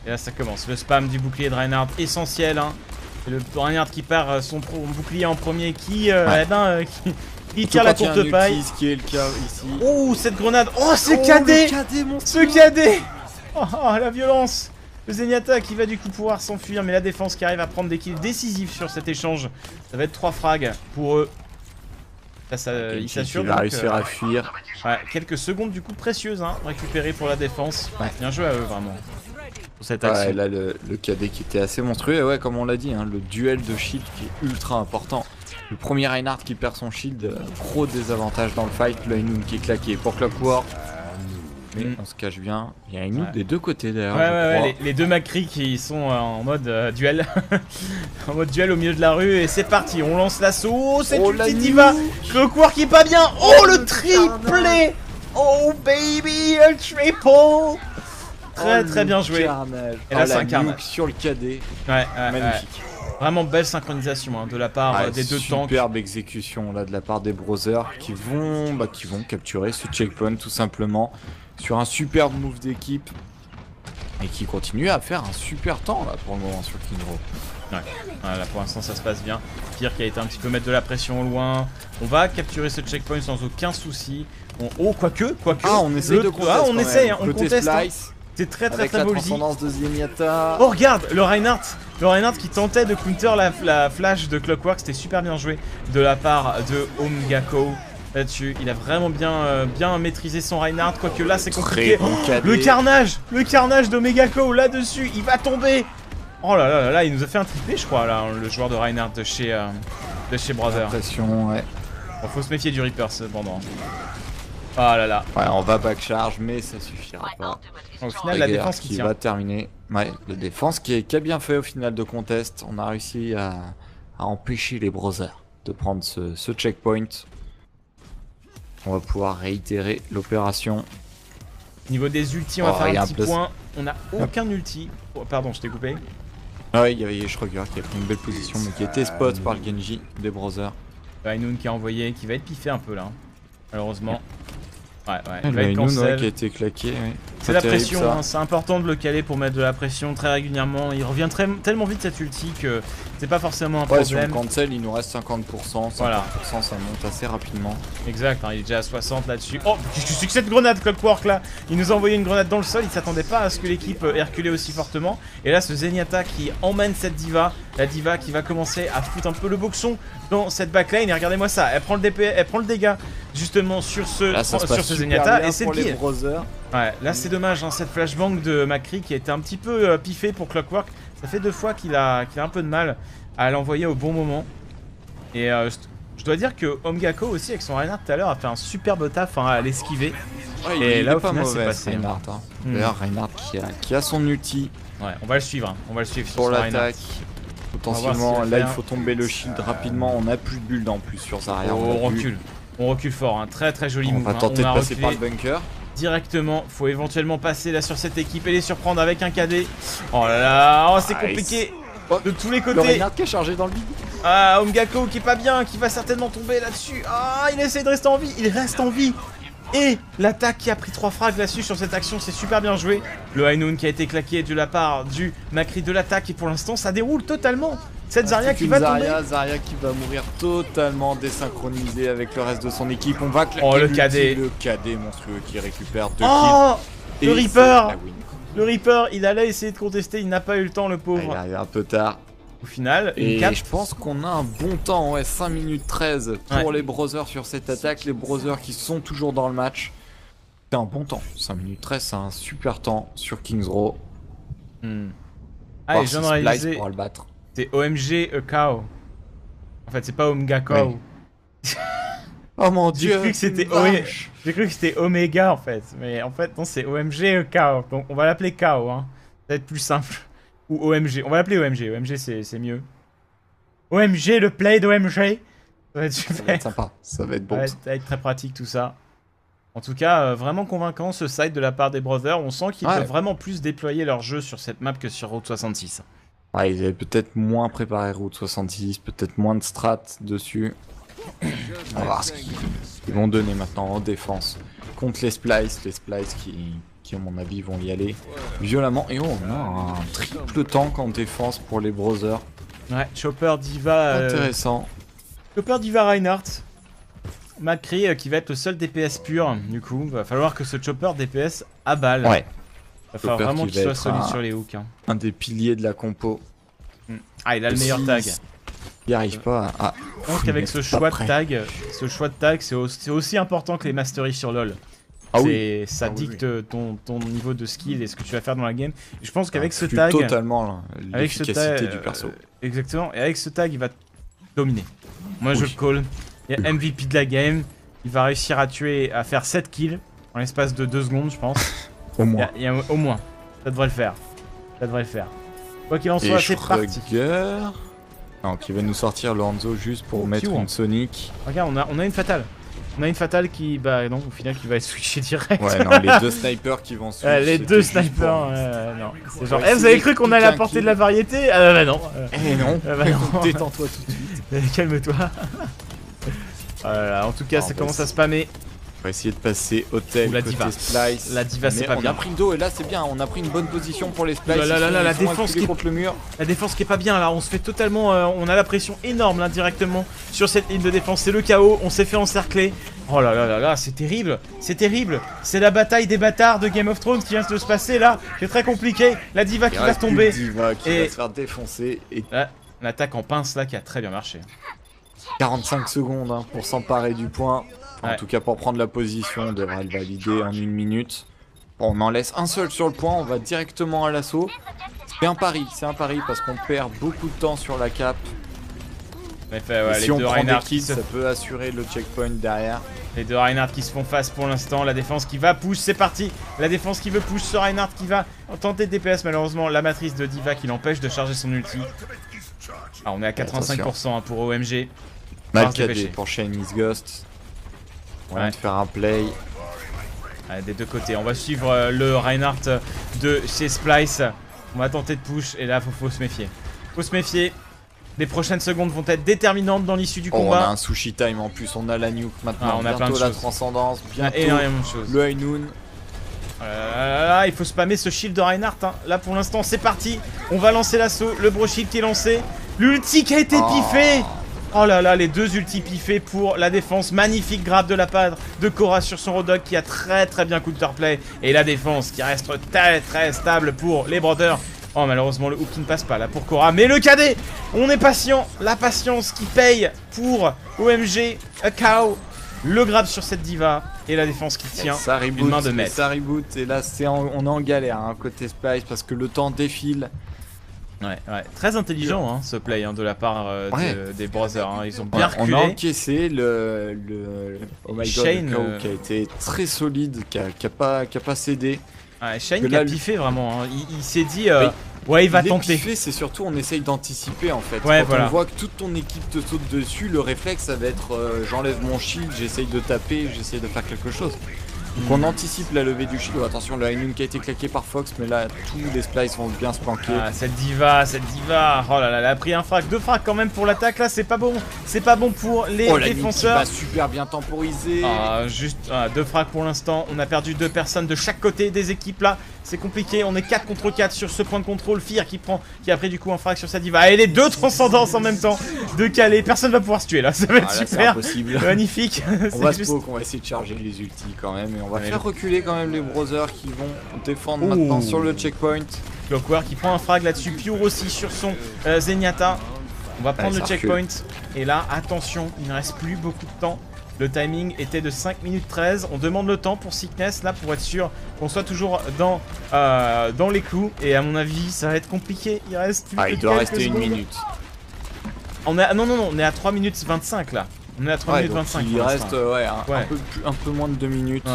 Et là ça commence. Le spam du bouclier de Reinhardt essentiel. Hein. C'est le Reinhardt qui perd son bouclier en premier qui tire la courte paille. Ce qui est le cas ici. Oh cette grenade. Oh c'est KD. Ce KD. Oh la violence. Le Zenyatta qui va du coup pouvoir s'enfuir. Mais la défense qui arrive à prendre des kills décisifs sur cet échange. Ça va être 3 frags pour eux. Là, il s'assure de réussir à fuir. Ouais, quelques secondes du coup précieuses hein, récupérées pour la défense. Ouais. Bien joué à eux vraiment. Pour cette action. Ouais, là le KD qui était assez monstrueux. Et ouais comme on l'a dit, hein, le duel de shield qui est ultra important. Le premier Reinhardt qui perd son shield, gros désavantage dans le fight. Le Inoon qui est claqué pour Clockwork. Mais on se cache bien. Il y a Inoon des 2 côtés d'ailleurs. Ouais, les 2 Macri qui sont en mode duel. En mode duel au milieu de la rue. Et c'est parti, on lance l'assaut. Oh, cette ulti diva. Clockwork qui est pas bien. Oh, le triplé. Oh, baby, un triple. Très bien joué. Carnage. Et là, c'est un carnage. Sur le KD. Magnifique. Vraiment belle synchronisation hein, de la part des 2 tanks. Superbe exécution là de la part des Brothers qui vont capturer ce checkpoint tout simplement sur un superbe move d'équipe et qui continue à faire un super temps là pour le moment sur Kingro. Ouais, là pour l'instant ça se passe bien. Pierre qui a été un petit peu mettre de la pression au loin. On va capturer ce checkpoint sans aucun souci. Quoique. Ah on essaie de contester. On essaye, on conteste. C'est très avec beau. La transcendance de Zenyatta. Oh regarde le Reinhardt qui tentait de counter la flash de Clockwork, c'était super bien joué de la part de Omgako. Là-dessus, il a vraiment bien maîtrisé son Reinhardt, quoique là c'est compliqué. Bon le carnage d'Omegako là-dessus, il va tomber. Oh là, il nous a fait un triplé je crois là, le joueur de Reinhardt de chez Brother. Ouais. Bon, faut se méfier du Reaper cependant. Oh là là. Ouais, on va back charge, mais ça suffira pas. Au final, la défense qui tient. Va terminer. Ouais, la défense qui a bien fait au final de contest. On a réussi à empêcher les Brothers de prendre ce checkpoint. On va pouvoir réitérer l'opération. Niveau des ultis, on va faire un petit point. On n'a aucun ulti. Oh, pardon, je t'ai coupé. Ah ouais, il y avait Schroeger qui a pris une belle position, mais qui a été spot par le Genji des Brothers. Inoon qui a envoyé, qui va être piffé un peu là, malheureusement. Ouais, il va être cancel. Qui a été claqué. Ouais. C'est la pression, hein, c'est important de le caler pour mettre de la pression très régulièrement. Il revient tellement vite cette ulti que c'est pas forcément un problème. Sur le cancel, il nous reste 50%. 50%, voilà. Ça monte assez rapidement. Exact, hein, il est déjà à 60 là-dessus. Oh, qu'est-ce que cette grenade Clockwork là? Il nous a envoyé une grenade dans le sol, il s'attendait pas à ce que l'équipe ait reculé aussi fortement. Et là, ce Zenyatta qui emmène cette diva, la diva qui va commencer à foutre un peu le boxon dans cette backline. Et regardez-moi ça, elle prend le dégât justement sur ce Zenyatta et c'est le kill. Ouais, là c'est dommage, hein, cette flashbang de Macri qui a été un petit peu piffée pour Clockwork. Ça fait 2 fois qu'il a un peu de mal à l'envoyer au bon moment. Et je dois dire que Omgako aussi avec son Reinhardt tout à l'heure a fait un superbe taf à l'esquiver. Ouais, et là au final c'est passé. Reinhardt, hein. D'ailleurs Reinhardt qui a son ulti. Ouais, on va le suivre, on va le suivre pour l'attaque. Potentiellement, là il faut tomber le shield rapidement. On a plus de build en plus sur Zarya. On recule fort, hein. Très joli move. On va tenter de passer par le bunker. Directement, faut éventuellement passer là sur cette équipe et les surprendre avec un KD. Oh là là, c'est compliqué de tous les côtés. Le Reinhardt qui est chargé dans le vide. Ah, Omgako qui est pas bien, qui va certainement tomber là-dessus. Ah, il essaie de rester en vie, il reste en vie. Et l'attaque qui a pris 3 frags là-dessus sur cette action, c'est super bien joué. Le Inoon qui a été claqué de la part du Macri de l'attaque et pour l'instant ça déroule totalement. Cette Zarya qui va tomber. Zarya qui va mourir totalement désynchronisée avec le reste de son équipe. On va claquer le KD. Le KD monstrueux qui récupère 2 kills. Le Reaper. Le Reaper, il allait essayer de contester, il n'a pas eu le temps le pauvre. Il arrive un peu tard. au final. Et je pense qu'on a un bon temps, ouais, 5 minutes 13 pour les Brothers sur cette attaque. Les Brothers qui sont toujours dans le match. C'est un bon temps, 5 minutes 13, c'est un super temps sur Kings Row. Ah, et je viens de réaliser, pour le battre. c'est OMG a cow. En fait, c'est pas Omega cow. Oui. Oh mon dieu, j'ai cru que c'était Omega en fait. Mais en fait, non, c'est OMG a cow. Donc on va l'appeler cow, hein. Ça va être plus simple. Ou OMG, on va l'appeler OMG. OMG, c'est mieux. OMG, le play d'OMG. Ça va être super. Ça va être sympa, ça va être bon. Ça va être très pratique tout ça. En tout cas, vraiment convaincant ce side de la part des Brothers. On sent qu'ils peuvent vraiment plus déployer leur jeu sur cette map que sur Route 66. Ouais, ils avaient peut-être moins préparé Route 66, peut-être moins de strat dessus. On va voir ce qu'ils vont donner maintenant en défense contre les Splice qui à mon avis vont y aller violemment. Et on a un triple tank en défense pour les Brothers. Ouais, Chopper Diva. Intéressant. Chopper Diva Reinhardt. McCree qui va être le seul DPS pur. Du coup, va falloir que ce Chopper DPS à balle. Ouais. Va falloir vraiment qu'il soit solide sur les hooks. Un des piliers de la compo. Ah, il a le meilleur tag. Il arrive pas à. Donc avec ce choix de tag, c'est aussi important que les masteries sur LoL. Ah oui. Ça dicte ton niveau de skill et ce que tu vas faire dans la game. Et je pense qu'avec ce tag, totalement l'efficacité du perso. Exactement. Et avec ce tag, il va dominer. Moi, je le call. Il y a MVP de la game. Il va réussir à tuer, à faire 7 kills en l'espace de 2 secondes, je pense. Au moins. Au moins. Ça devrait le faire. Quoi qu'il en soit, c'est parti. Non, qui va nous sortir le Hanzo juste pour mettre une Sonic. Regarde, on a une fatale. On a une fatale qui, bah non, au final, qui va switcher direct. Ouais, non, les deux snipers qui vont switcher. Les deux snipers, non. C'est genre, vous avez cru qu'on allait apporter de la variété? Ah bah non. Non. Détends-toi tout de suite. Calme-toi. En tout cas, ça commence à spammer. On va essayer de passer Hotel côté Splice. La Diva, c'est pas bien. On a pris le dos et là c'est bien, on a pris une bonne position pour les Splice. La défense qui est contre le mur. La défense qui est pas bien là, on se fait totalement, on a la pression énorme là directement sur cette ligne de défense, c'est le chaos, on s'est fait encercler. Oh là là là là, c'est terrible, c'est la bataille des bâtards de Game of Thrones qui vient de se passer là, c'est très compliqué, la Diva qui va tomber. Diva qui va se faire défoncer et l'attaque en pince là qui a très bien marché. 45 secondes pour s'emparer du point. En tout cas pour prendre la position, on devra le valider en 1 minute. Bon, on en laisse un seul sur le point, on va directement à l'assaut. C'est un pari parce qu'on perd beaucoup de temps sur la cap. Si on prend des kills, ça peut assurer le checkpoint derrière. Les deux Reinhardt qui se font face pour l'instant, la défense qui va push, c'est parti. La défense qui veut push ce Reinhardt qui va tenter de DPS, malheureusement la matrice de Diva qui l'empêche de charger son ulti. Ah, on est à 85% pour OMG. Mal cadré pour Chinese Ghost. On va faire un play. Allez, des deux côtés, on va suivre le Reinhardt de chez Splice. On va tenter de push et là faut se méfier. Les prochaines secondes vont être déterminantes dans l'issue du combat. On a un sushi time en plus, on a la nuke maintenant, on a bientôt plein de la transcendance, bientôt énormément de choses. Le High Noon. Il faut spammer ce shield de Reinhardt. Là pour l'instant c'est parti. On va lancer l'assaut, le bro shield qui est lancé. L'ulti qui a été piffé. Oh là là, les deux ultis piffés pour la défense. Magnifique grab de la part de Cora sur son Rodok qui a très bien counterplay. Et la défense qui reste très stable pour les Brothers. Oh, malheureusement le hook qui ne passe pas là pour Cora. Mais le KD, on est patient. La patience qui paye pour OMG a cow. Le grab sur cette Diva et la défense qui tient une main de maître. Ça reboot et là on est en galère côté Splice parce que le temps défile. Ouais, très intelligent ce play de la part des Brothers, ils ont bien reculé. On a encaissé le oh my god, Shane, qui a été très solide, qui a pas cédé. Shane qui a piffé vraiment, il s'est dit ouais il va tenter. Piffé, c'est surtout on essaye d'anticiper en fait. Ouais, Quand on voit que toute ton équipe te saute dessus, le réflexe ça va être j'enlève mon shield, j'essaye de taper, j'essaye de faire quelque chose. Donc on anticipe la levée du shield. Attention, le High Noon qui a été claqué par Fox, mais là tous les Splice vont bien se planquer. Cette diva, oh là là, elle a pris un frag, 2 frags quand même pour l'attaque là, c'est pas bon pour les défenseurs. La super bien temporisé. Juste 2 frags pour l'instant, on a perdu 2 personnes de chaque côté des équipes là. C'est compliqué, on est 4 contre 4 sur ce point de contrôle. Fear qui a pris du coup un frag sur sa diva. Et les deux transcendances en même temps de caler. Personne va pouvoir se tuer là, ça va être super. Magnifique. On va on va essayer de charger les ultis quand même. Et on va faire reculer quand même les Brothers qui vont défendre maintenant sur le checkpoint. Clockwork qui prend un frag là-dessus. Pure aussi sur son Zenyatta. On va prendre le checkpoint. Et là, attention, il ne reste plus beaucoup de temps. Le timing était de 5 minutes 13. On demande le temps pour Sickness, là, pour être sûr qu'on soit toujours dans les clous. Et à mon avis, ça va être compliqué. Il reste plus il doit rester une minute. Non, on est à 3 minutes 25, là. On est à 3 minutes 25. Il reste un peu moins de 2 minutes.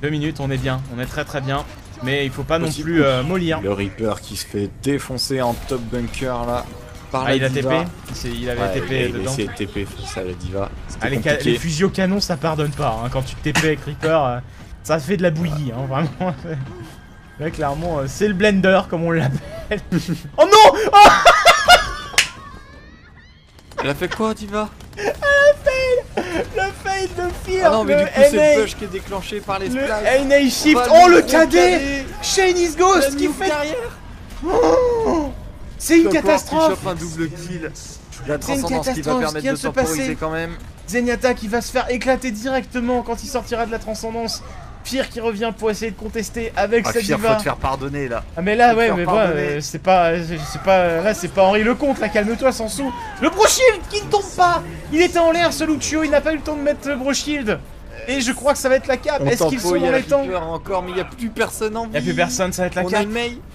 2 minutes, on est bien. On est très très bien. Mais il faut pas non plus mollir. Le Reaper qui se fait défoncer en top bunker, là. Il a TP, il avait TP dedans. Il a TP face à la diva. Les fusils au canon ça pardonne pas, hein. Quand tu TP avec Reaper, ça fait de la bouillie, hein, vraiment. Là clairement, c'est le blender comme on l'appelle. Oh non, oh Elle a fait quoi, diva? Le fail de Fear. Ah non mais du coup c'est le push qui est déclenché par les splice. Le NA shift, oh le KD Shane is Ghost qui fait derrière. C'est une catastrophe! Qui chope un double kill. La transcendance qui va permettre de temporiser quand même. Zenyatta qui va se faire éclater directement quand il sortira de la transcendance. Fear qui revient pour essayer de contester avec sa diva. Fear, faut te faire pardonner là. Ah mais là ouais, mais ouais, c'est pas là c'est pas Henri Lecomte là, calme-toi Sansou. Le Broshield qui ne tombe pas. Il était en l'air ce Lucio, il n'a pas eu le temps de mettre Broshield. Et je crois que ça va être la cape. Est-ce qu'ils sont dans les temps? Encore, mais il n'y a plus personne en vie. Il n'y a plus personne, ça va être la cape.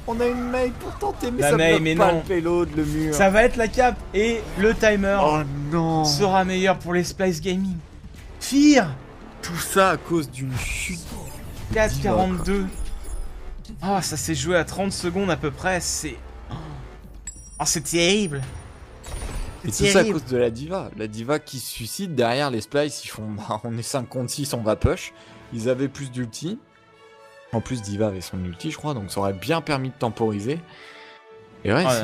On a une mail pour tenter, mais la ça bloque pas le payload, le mur. Ça va être la cape et le timer sera meilleur pour les Splice Gaming. Fear. Tout ça à cause d'une chute. 4,42. Oh, ça s'est joué à 30 secondes à peu près. C'est... Oh, c'est terrible. Et tout ça à cause de la diva. La diva qui se suicide derrière les splice. Ils font on est 5 contre 6, on va push. Ils avaient plus d'ulti. En plus, diva avait son ulti, je crois. Donc ça aurait bien permis de temporiser. Et ouais, c'est.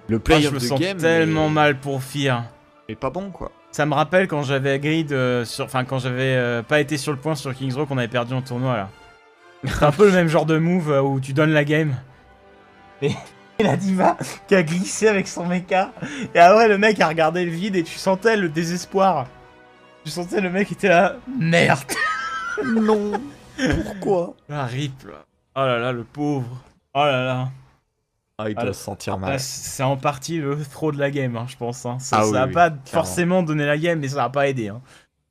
Le player je me de sens game. Tellement mal pour Fear. Mais pas bon quoi. Ça me rappelle quand j'avais grid sur. Enfin, quand j'avais pas été sur le point sur Kings Row qu'on avait perdu en tournoi là. C'est un peu le même genre de move où tu donnes la game. Et la diva qui a glissé avec son mecha. Et après le mec a regardé le vide et tu sentais le désespoir. Tu sentais le mec était là. Merde. Non. Pourquoi? La rip là. Oh là là, le pauvre. Oh là là. Ah, il doit se sentir mal. C'est en partie le throw de la game, hein, je pense. Hein. Ça a pas forcément donné la game, mais ça a pas aidé. Hein.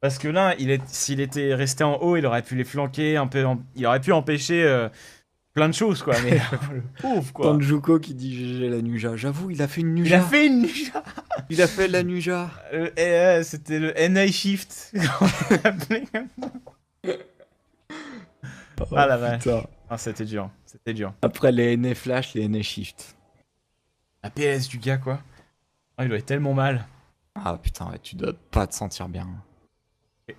Parce que là, s'il était resté en haut, il aurait pu les flanquer, il aurait pu empêcher plein de choses, quoi. Mais le pauvre, quoi. Tanjuko qui dit GG la Nuja. J'avoue, il a fait une Nuja. Il a fait une Nuja. Il a fait la Nuja. C'était le NA Shift. Ah la vache. Ah, c'était dur. C'était dur. Après les NA Flash, les NA Shift. La PS du gars, quoi. Ah, il doit être tellement mal. Ah putain, ouais, tu dois pas te sentir bien.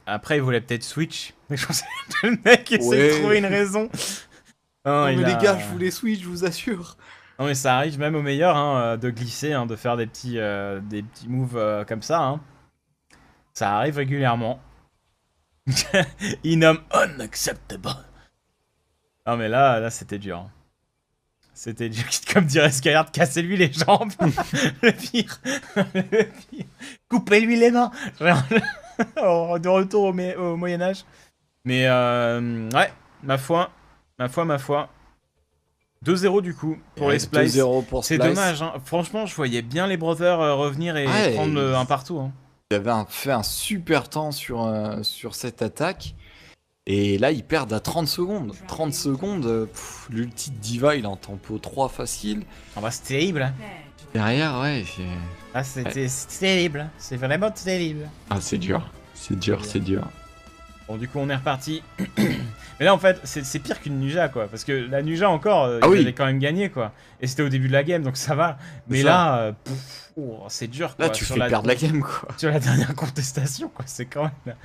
Après, il voulait peut-être Switch. Mais je pensais que le mec essaie de trouver une raison. Non, mais les gars, je voulais Switch, je vous assure. Non, mais ça arrive même au meilleur hein, de glisser, hein, de faire des petits moves comme ça. Hein. Ça arrive régulièrement. Il nomme unacceptable. Non, mais là c'était dur. C'était dur. Comme dirait Skyhard, cassez-lui les jambes. Le pire. Coupez-lui les mains. De retour au Moyen-Âge. Mais ouais, ma foi. 2-0 du coup pour les Splice. 2-0 pour C'est dommage, hein. Franchement, je voyais bien les brothers revenir et prendre un partout. Hein. Ils avaient fait un super temps sur cette attaque. Et là, ils perdent à 30 secondes. 30 secondes, l'ulti de Diva, il est en tempo 3 facile. Ah bah, c'est terrible. Derrière, ouais. Ah, c'est terrible. C'est vraiment terrible. Ah, c'est dur. C'est dur. Bon, du coup, on est reparti. Mais là, en fait, c'est pire qu'une Nuja, quoi. Parce que la Nuja, encore, ils avaient quand même gagné, quoi. Et c'était au début de la game, donc ça va. Mais là, c'est dur, quoi. Là, tu fais perdre la game, quoi. Sur la dernière contestation, quoi. C'est quand même...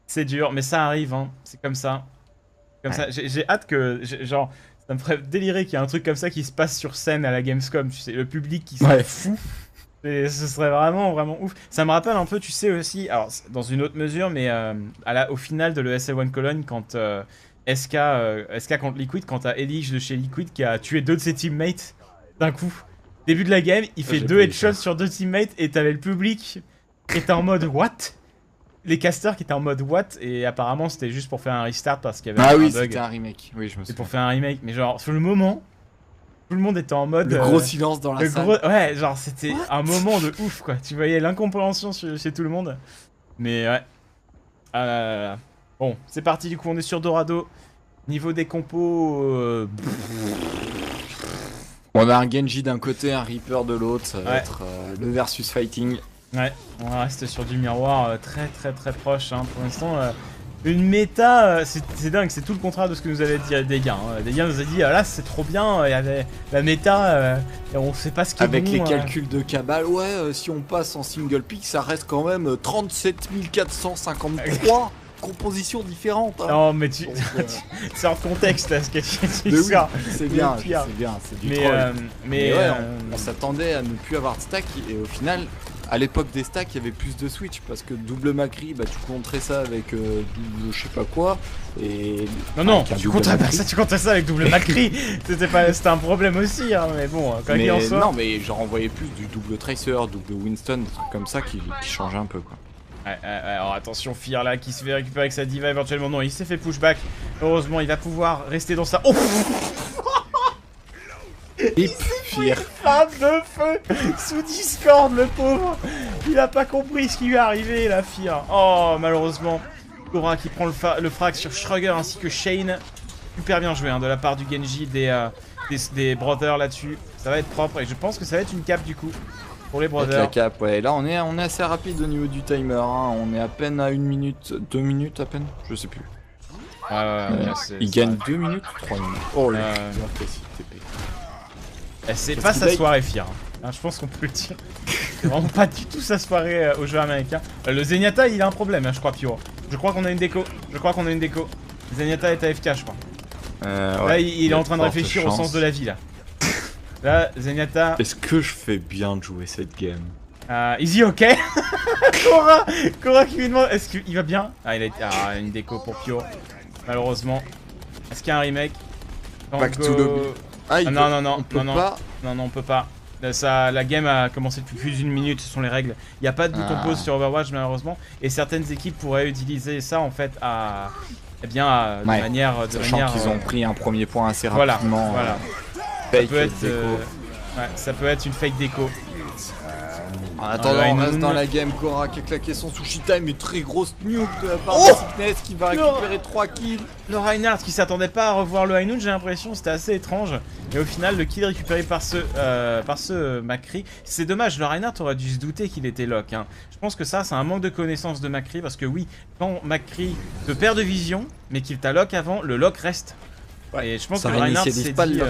C'est dur, mais ça arrive, hein. C'est comme ça. Ça. J'ai hâte que... Genre, ça me ferait délirer qu'il y ait un truc comme ça qui se passe sur scène à la Gamescom. Tu sais, le public qui s'en fout. Et ce serait vraiment ouf. Ça me rappelle un peu, tu sais aussi, alors dans une autre mesure, mais au final de l'ESL One Cologne, quand SK contre Liquid, quand t'as Elige de chez Liquid qui a tué 2 de ses teammates d'un coup. Début de la game, il fait 2 headshots sur 2 teammates et t'avais le public qui était en mode what? Les casters qui étaient en mode what? Et apparemment c'était juste pour faire un restart parce qu'il y avait un bug. C'était un remake. Oui, je me souviens. C'est pour faire un remake, mais genre sur le moment, Tout le monde était en mode... Le gros silence dans la salle. Ouais, genre c'était un moment de ouf quoi. Tu voyais l'incompréhension chez tout le monde. Mais ouais. Bon, c'est parti du coup, on est sur Dorado. Niveau des compos... On a un Genji d'un côté, un Reaper de l'autre, ça va être le versus fighting. Ouais, on reste sur du miroir très proche hein. Pour l'instant, une méta, c'est dingue, c'est tout le contraire de ce que nous avait dit des gars. Hein. Des gars nous a dit, là c'est trop bien, il y avait la méta, et on sait pas ce qui est avec bon. Avec les calculs de Cabal, ouais, si on passe en single pick, ça reste quand même 37 453 compositions différentes. Hein. Non mais tu sors de contexte là, ce que tu dis. C'est bien, c'est du troll. Mais ouais, on s'attendait à ne plus avoir de stack, et au final... À l'époque des stacks, il y avait plus de switch parce que double Macri, bah tu compterais ça avec double je sais pas quoi et non, tu compterais ça avec double Macri. C'était un problème aussi, hein, mais bon, quand il en soit. Non, mais j'en envoyais plus du double Tracer, double Winston, des trucs comme ça qui changeaient un peu quoi. Ouais, alors attention, Fear là qui se fait récupérer avec sa diva éventuellement. Non, il s'est fait pushback. Heureusement, il va pouvoir rester dans sa. Oh Fear. Flamme de feu sous Discord, le pauvre. Il a pas compris ce qui lui est arrivé, la Fear. Oh, malheureusement. Cora qui prend le frag sur Shrugger ainsi que Shane. Super bien joué hein, de la part du Genji, des brothers là-dessus. Ça va être propre et je pense que ça va être une cap du coup pour les brothers. La cap, ouais. Là, on est assez rapide au niveau du timer. Hein. On est à peine à 1 minute, 2 minutes à peine. Je sais plus. Il gagne 2 minutes ou 3 minutes. Oh là c'est pas sa soirée Fear. Hein, je pense qu'on peut le dire. C'est vraiment pas du tout sa soirée au jeu américain. Le Zenyatta il a un problème hein, je crois Pio. Je crois qu'on a une déco. Zenyatta est AFK je crois. Là il est en train de réfléchir au sens de la vie là. Là Zenyatta... Est-ce que je fais bien de jouer cette game? Easy ok. Cora qui lui demande est-ce qu'il va bien. Il a une déco pour Pio. Malheureusement. Est-ce qu'il y a un remake? Back to lobby. Non, on peut pas. La game a commencé depuis plus d'1 minute, ce sont les règles. Il n'y a pas de bouton pause sur Overwatch malheureusement. Et certaines équipes pourraient utiliser ça en fait de manière... Sachant qu'ils ont pris un premier point assez rapidement. Voilà. Ça peut être une fake déco. En attendant, on reste dans la game. Cora qui a claqué son sushi time, une très grosse nuke de la part de Sickness qui va récupérer 3 kills. Le Reinhardt qui s'attendait pas à revoir le High Noon, j'ai l'impression, c'était assez étrange. Et au final, le kill récupéré par ce Macri. C'est dommage, le Reinhardt aurait dû se douter qu'il était lock. Hein. Je pense que ça, c'est un manque de connaissance de Macri parce que oui, quand Macri te perd de vision, mais qu'il t'a lock avant, le lock reste. Ouais, et je pense que le Reinhardt s'est dit...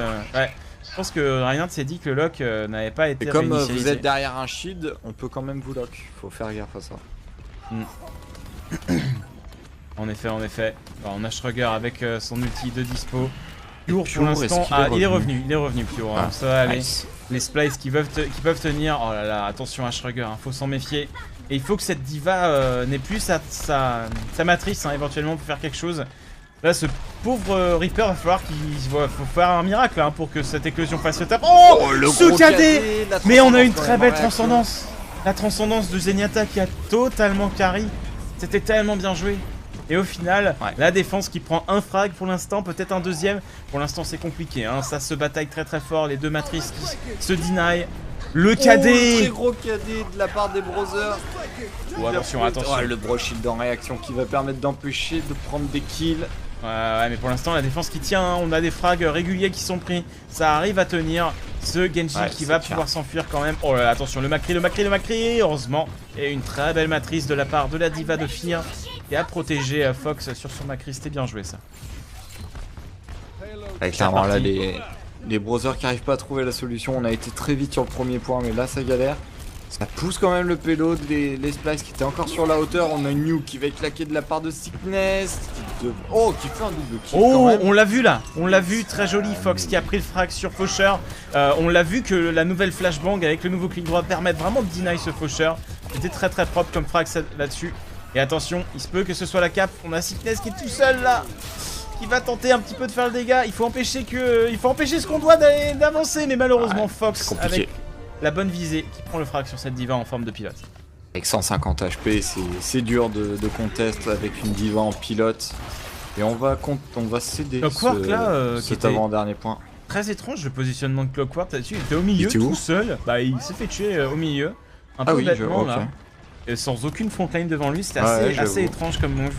Je pense que Reinhardt s'est dit que le lock n'avait pas été réinitialisé. Et comme vous êtes derrière un shield, on peut quand même vous lock. Faut faire gaffe à ça. En effet. Alors, on a Shrugger avec son ulti de dispo. Pure pour l'instant. Il est revenu Pure. Ça va aller. Les splices qui peuvent tenir. Oh là là, attention à Shrugger, hein, faut s'en méfier. Et il faut que cette diva n'ait plus sa matrice hein, éventuellement pour faire quelque chose. Là, ce pauvre Reaper, va falloir faut faire un miracle hein, pour que cette éclosion fasse le tap. Oh, ce KD. Mais on a une très belle transcendance. La transcendance de Zenyatta qui a totalement carry. C'était tellement bien joué. Et au final, la défense qui prend un frag pour l'instant, peut-être un deuxième. Pour l'instant, c'est compliqué. Hein. Ça se bataille très fort. Les deux matrices qui se deny. Le KD. Très gros KD de la part des brothers. Attention. Le bro shield en réaction qui va permettre d'empêcher de prendre des kills. Ouais, mais pour l'instant, la défense qui tient, hein. On a des frags réguliers qui sont pris. Ça arrive à tenir. Ce Genji qui va pouvoir s'enfuir quand même. Oh là là, attention, le Macri. Heureusement. Et une très belle matrice de la part de la diva de Fear qui a protégé Fox sur son Macri. C'était bien joué ça. Clairement, là, les brothers qui n'arrivent pas à trouver la solution. On a été très vite sur le premier point, mais là, ça galère. Ça pousse quand même le payload, les splices qui étaient encore sur la hauteur. On a une nuke qui va être claquée de la part de Sickness. Qui fait un double kill. Oh, on l'a vu là. On l'a vu, très joli. Fox qui a pris le frag sur Faucheur. On l'a vu que la nouvelle flashbang avec le nouveau clic droit permet vraiment de deny ce Faucheur. C'était très propre comme frag là-dessus. Et attention, il se peut que ce soit la cap. On a Sickness qui est tout seul là. Qui va tenter un petit peu de faire le dégât. Il faut empêcher ce qu'on doit d'avancer. Mais malheureusement, Fox avec la bonne visée qui prend le frag sur cette diva en forme de pilote. Avec 150 HP, c'est dur de contest avec une diva en pilote. Et on va céder cet avant-dernier point. Très étrange le positionnement de Clockwork là-dessus. Il était au milieu tout seul. Bah il s'est fait tuer au milieu. Un peu bêtement là. Et sans aucune frontline devant lui. C'était assez étrange comme move.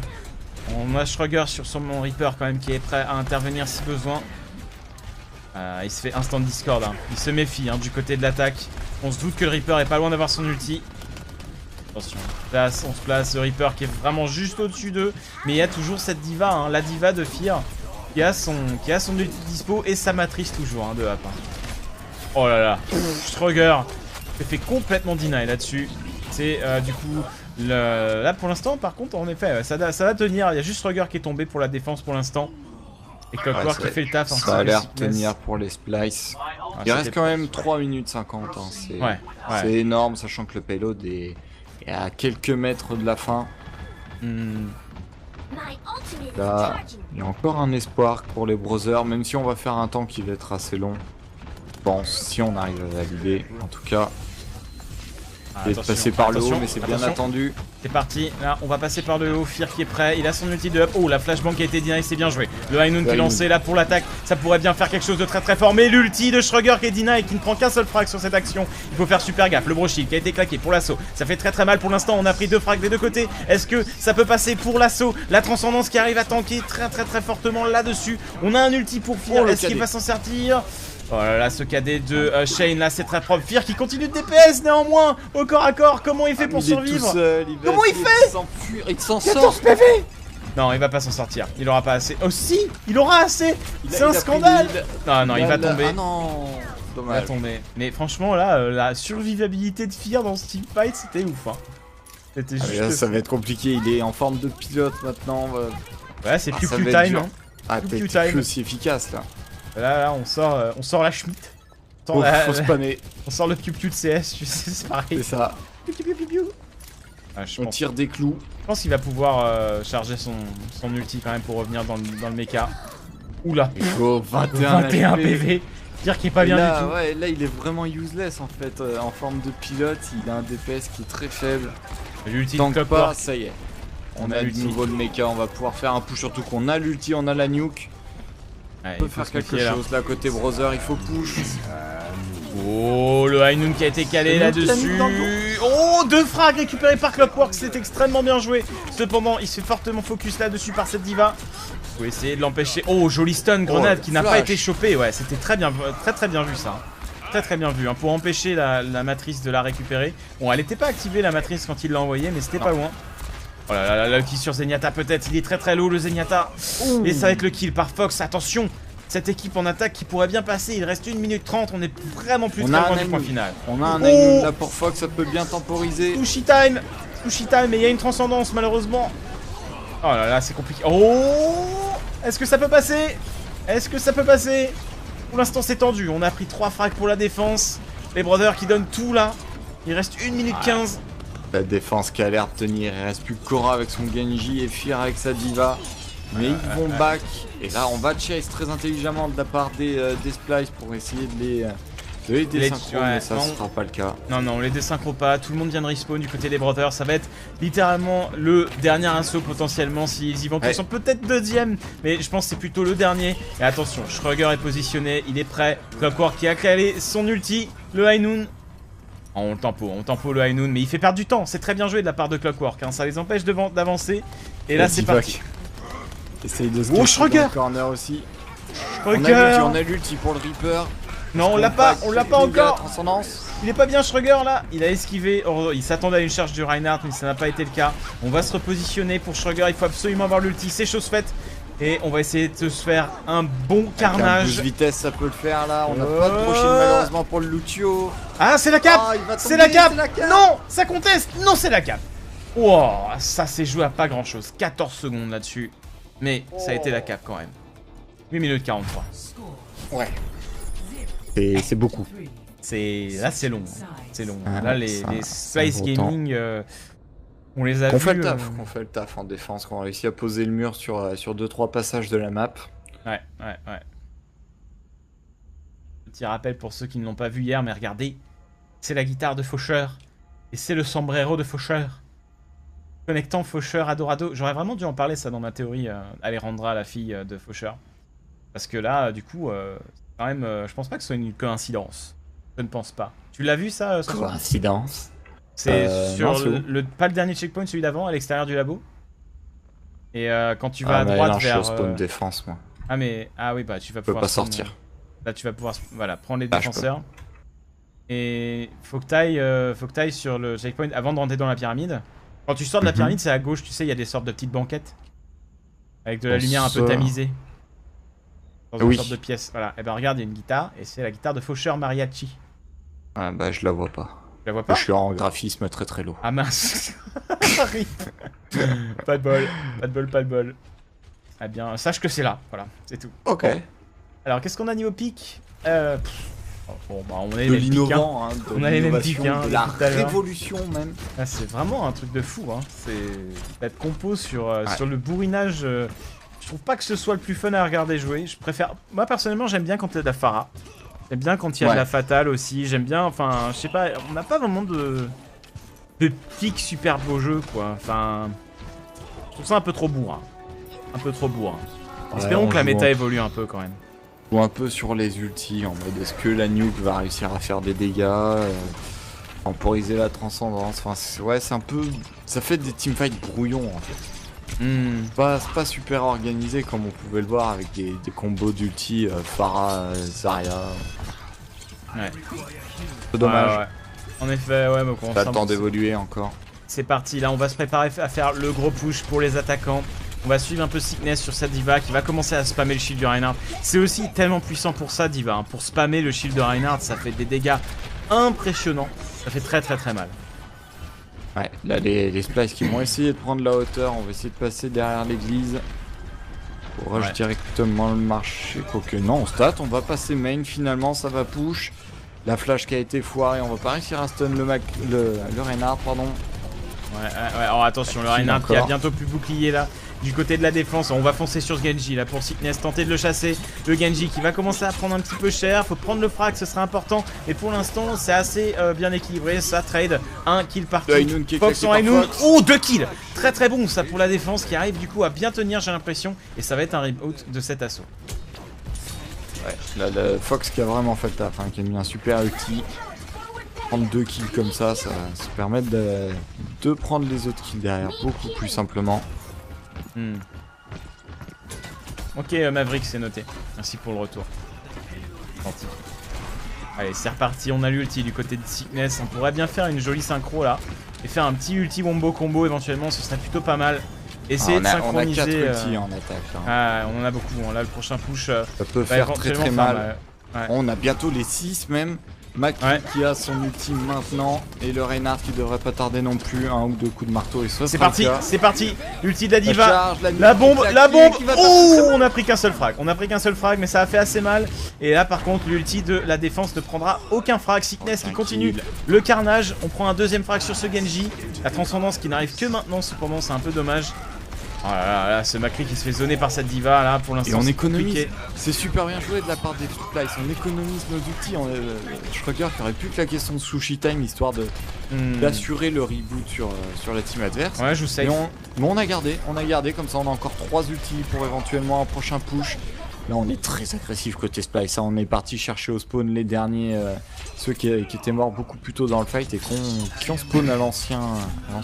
On a Shrugger sur son Reaper quand même qui est prêt à intervenir si besoin. Il se fait instant Discord. Hein. Il se méfie du côté de l'attaque. On se doute que le Reaper est pas loin d'avoir son ulti. Attention, on se place, le Reaper qui est vraiment juste au-dessus d'eux. Mais il y a toujours cette diva, la diva de Fear. Qui a son ulti dispo et sa matrice toujours de AP. Oh là là, Shrugger se fait complètement deny là-dessus. C'est du coup, là pour l'instant par contre en effet ça va tenir. Il y a juste Shrugger qui est tombé pour la défense pour l'instant. Et Clockwork qui fait le taf. Ça a l'air de tenir pour les splices. Il reste quand même 3 minutes 50. C'est énorme sachant que le payload est à quelques mètres de la fin. Là, il y a encore un espoir pour les brothers, même si on va faire un temps qui va être assez long. Je pense, si on arrive à valider. En tout cas, il est passé par le haut, mais c'est bien attendu. C'est parti, là on va passer par le haut, Fear qui est prêt, il a son ulti de up. Oh la flashbang qui a été deny, c'est bien joué. Le High Noon qui est lancé là pour l'attaque, ça pourrait bien faire quelque chose de très fort. Mais l'ulti de Shrugger qui est deny et qui ne prend qu'un seul frag sur cette action. Il faut faire super gaffe, le Broshield qui a été claqué pour l'assaut. Ça fait très mal pour l'instant, on a pris 2 frags des deux côtés. Est-ce que ça peut passer pour l'assaut? La transcendance qui arrive à tanker très fortement là-dessus. On a un ulti pour Fear, est-ce qu'il va s'en sortir? Oh là là, ce cadet de Shane là, c'est très propre. Fear qui continue de DPS néanmoins au corps à corps. Comment il fait pour survivre? Comment il fait? Il s'en sort. 14 PV. Non, il va pas s'en sortir. Il aura pas assez. Oh si, il aura assez. C'est un scandale. Non, il va tomber. Ah non, dommage. Il va tomber. Mais franchement là, la survivabilité de Fear dans ce teamfight, c'était ouf. C'était juste. Ça va être compliqué. Il est en forme de pilote maintenant. Ouais, c'est plus time. Plus aussi efficace là. Là, on sort la Schmitt. Faut spammer. On sort le piu-piu de CS, tu sais, c'est pareil. C'est ça. On tire des clous. Je pense qu'il va pouvoir charger son ulti quand même pour revenir dans le mecha. Oula. Il faut 21 PV. Dire qu'il est pas bien du tout. Ouais, là, il est vraiment useless en fait. En forme de pilote, il a un DPS qui est très faible. L'ulti tant que pas, ça y est. On a de nouveau le mecha, on va pouvoir faire un push, surtout qu'on a l'ulti, on a la nuke. Ouais, on peut faire quelque chose là côté brother, il faut push. Oh, le High Noon qui a été calé là-dessus. Oh, 2 frags récupérés par Clockwork, c'est extrêmement bien joué. Cependant, il se fait fortement focus là-dessus par cette diva. Faut essayer de l'empêcher. Oh, joli stun grenade qui n'a pas été chopé. Ouais, c'était très bien vu ça. Très bien vu pour empêcher la matrice de la récupérer. Bon, elle n'était pas activée la matrice quand il l'a envoyée, mais c'était pas loin. Oh là là, le kill sur Zenyatta peut-être, il est très low le Zenyatta. Et ça va être le kill par Fox, attention. Cette équipe en attaque qui pourrait bien passer, il reste 1 minute 30, on est vraiment plus très loin du point final. On a un High là pour Fox, ça peut bien temporiser. Sushi time, mais il y a une transcendance malheureusement. Oh là là, c'est compliqué. Oh, est-ce que ça peut passer? Pour l'instant c'est tendu, on a pris 3 frags pour la défense. Les brothers qui donnent tout là. Il reste 1 minute 15. La défense qui a l'air de tenir, il reste plus que Korra avec son Genji et Fear avec sa diva. Mais ils vont back. Et là on va chase très intelligemment de la part des splice pour essayer de les désynchro, mais ça ne sera pas le cas. Non, on les désynchro pas, tout le monde vient de respawn du côté des brothers. Ça va être littéralement le dernier assaut potentiellement s'ils y vont tous. Peut-être deuxième, mais je pense que c'est plutôt le dernier. Et attention, Shrugger est positionné, il est prêt. Clockwork qui a calé son ulti, le High Noon. On tempo le High Noon, mais il fait perdre du temps. C'est très bien joué de la part de Clockwork, ça les empêche d'avancer. Et là c'est parti. Essaye de se Shrugger corner aussi. Shrugger. On a l'ulti pour le Reaper. Non, on l'a pas encore. Transcendance. Il est pas bien Shrugger là. Il a esquivé. Il s'attendait à une charge du Reinhardt, mais ça n'a pas été le cas. On va se repositionner pour Shrugger. Il faut absolument avoir l'ulti. C'est chose faite. Et on va essayer de se faire un bon carnage. Avec un vitesse, ça peut le faire là. On n'a pas de prochaine malheureusement pour le Lucio. Ah, c'est la cap. C'est la cap. Non, ça conteste. Non, c'est la cap. Wow, ça s'est joué à pas grand chose. 14 secondes là-dessus. Mais ça a été la cap quand même. 8 minutes 43. Ouais. C'est beaucoup. Là c'est long. C'est long. Là les Splice Gaming, on les a vus. On fait le taf en défense. On a réussi à poser le mur sur 2-3 passages de la map. Ouais. Petit rappel pour ceux qui ne l'ont pas vu hier, mais regardez. C'est la guitare de Faucheur. Et c'est le sombrero de Faucheur. Connectant Faucheur à Dorado. J'aurais vraiment dû en parler ça dans ma théorie. Alejandra, la fille de Faucheur. Parce que là, du coup, Quand même, je pense pas que ce soit une coïncidence. Je ne pense pas. Tu l'as vu ça ce soir? Coïncidence. C'est sur pas le dernier checkpoint, celui d'avant, à l'extérieur du labo. Et quand tu vas à droite vers... je suis au spawn défense, moi. Ah oui, bah tu vas pouvoir... Je peux pas sortir. Là, tu vas pouvoir prendre les défenseurs. Et faut que t'ailles sur le checkpoint avant de rentrer dans la pyramide. Quand tu sors de la pyramide, c'est à gauche, tu sais, il y a des sortes de petites banquettes. Avec de la lumière un peu tamisée. Dans une sorte de pièce. Voilà. Et ben regarde, il y a une guitare, et c'est la guitare de Faucheur Mariachi. Ah bah je la vois pas. Tu la vois pas? Je suis en graphisme très très lourd. Ah mince. Pas de bol, pas de bol, pas de bol. Eh bien, sache que c'est là, voilà, c'est tout. Ok. Bon. Alors, qu'est-ce qu'on a niveau pic? Bon, bah, on a les de mêmes pics, l'innovant, hein, on a les mêmes pics, de la révolution même. Ah, c'est vraiment un truc de fou, hein. C'est être compo sur le bourrinage. Je trouve pas que ce soit le plus fun à regarder jouer. Je préfère. Moi personnellement, j'aime bien quand il y a de la Pharah. J'aime bien quand il y a de la Fatale aussi. J'aime bien. Enfin, je sais pas. On n'a pas vraiment de pics super beau jeu, quoi. Enfin, je trouve ça un peu trop bourrin. Un peu trop bourrin. Espérons que la méta évolue un peu quand même. Ou un peu sur les ultis en mode est-ce que la nuke va réussir à faire des dégâts, temporiser la transcendance. Enfin, c'est un peu. Ça fait des teamfights brouillons en fait. C'est pas super organisé comme on pouvait le voir avec des combos d'ulti Pharah, Zarya. Ouais. C'est dommage. Ouais. En effet, ouais, mais t'as le temps d'évoluer encore. C'est parti, là on va se préparer à faire le gros push pour les attaquants. On va suivre un peu Sickness sur sa diva qui va commencer à spammer le shield de Reinhardt. C'est aussi tellement puissant pour ça, diva. Hein. Pour spammer le shield de Reinhardt, ça fait des dégâts impressionnants. Ça fait très très très mal. Ouais, là les splice qui vont essayer de prendre la hauteur, on va essayer de passer derrière l'église. Pour rush directement le marché. Quoique non, on stat, on va passer main finalement, ça va push. La flash qui a été foirée, on va pas réussir à stun le Reinhardt, pardon. Ouais, alors attention, le Reinhardt qui a bientôt plus bouclier là. Du côté de la défense, on va foncer sur ce Genji là pour Sickness, tenter de le chasser. Le Genji qui va commencer à prendre un petit peu cher, faut prendre le frag, ce sera important. Et pour l'instant, c'est assez bien équilibré, ça trade. Un kill partout. Fox en Ainoun. Oh, 2 kills. Très très bon ça pour la défense qui arrive du coup à bien tenir, j'ai l'impression. Et ça va être un reboot de cet assaut. Ouais, là, le Fox qui a vraiment fait le taf, hein, qui a mis un super ulti. Prendre 2 kills comme ça permet de prendre les autres kills derrière beaucoup plus simplement. Ok, Maverick, c'est noté. Merci pour le retour. Gentil. Allez, c'est reparti. On a l'ulti du côté de Sickness. On pourrait bien faire une jolie synchro là. Et faire un petit ulti wombo combo éventuellement. Ce serait plutôt pas mal. Essayer de synchroniser. On a 4 ultis en attaque. Hein. Ah, on en a beaucoup. Là, le prochain push. Ça peut faire très très mal. On a bientôt les 6 même. Macri qui a son ulti maintenant et le Reinhardt qui devrait pas tarder non plus, un ou deux coups de marteau et ça c'est parti, c'est parti, l'ulti de la diva, la bombe, oh, on a pris qu'un seul frag, mais ça a fait assez mal. Et là par contre l'ulti de la défense ne prendra aucun frag. Sickness qui continue le carnage, on prend un deuxième frag sur ce Genji, la transcendance qui n'arrive que maintenant, cependant c'est un peu dommage. Oh là là, ce Macri qui se fait zoner par cette diva là pour l'instant. Et on économise, c'est super bien joué de la part des Splice, on économise nos ultis. Je regarde qu'il aurait pu claquer son sushi time histoire d'assurer le reboot sur la team adverse. Ouais, je vous sais. Mais on a gardé, comme ça on a encore 3 ultis pour éventuellement un prochain push. Là on est très agressif côté Splice, on est parti chercher au spawn les derniers, ceux qui étaient morts beaucoup plus tôt dans le fight et qui ont spawn à l'ancien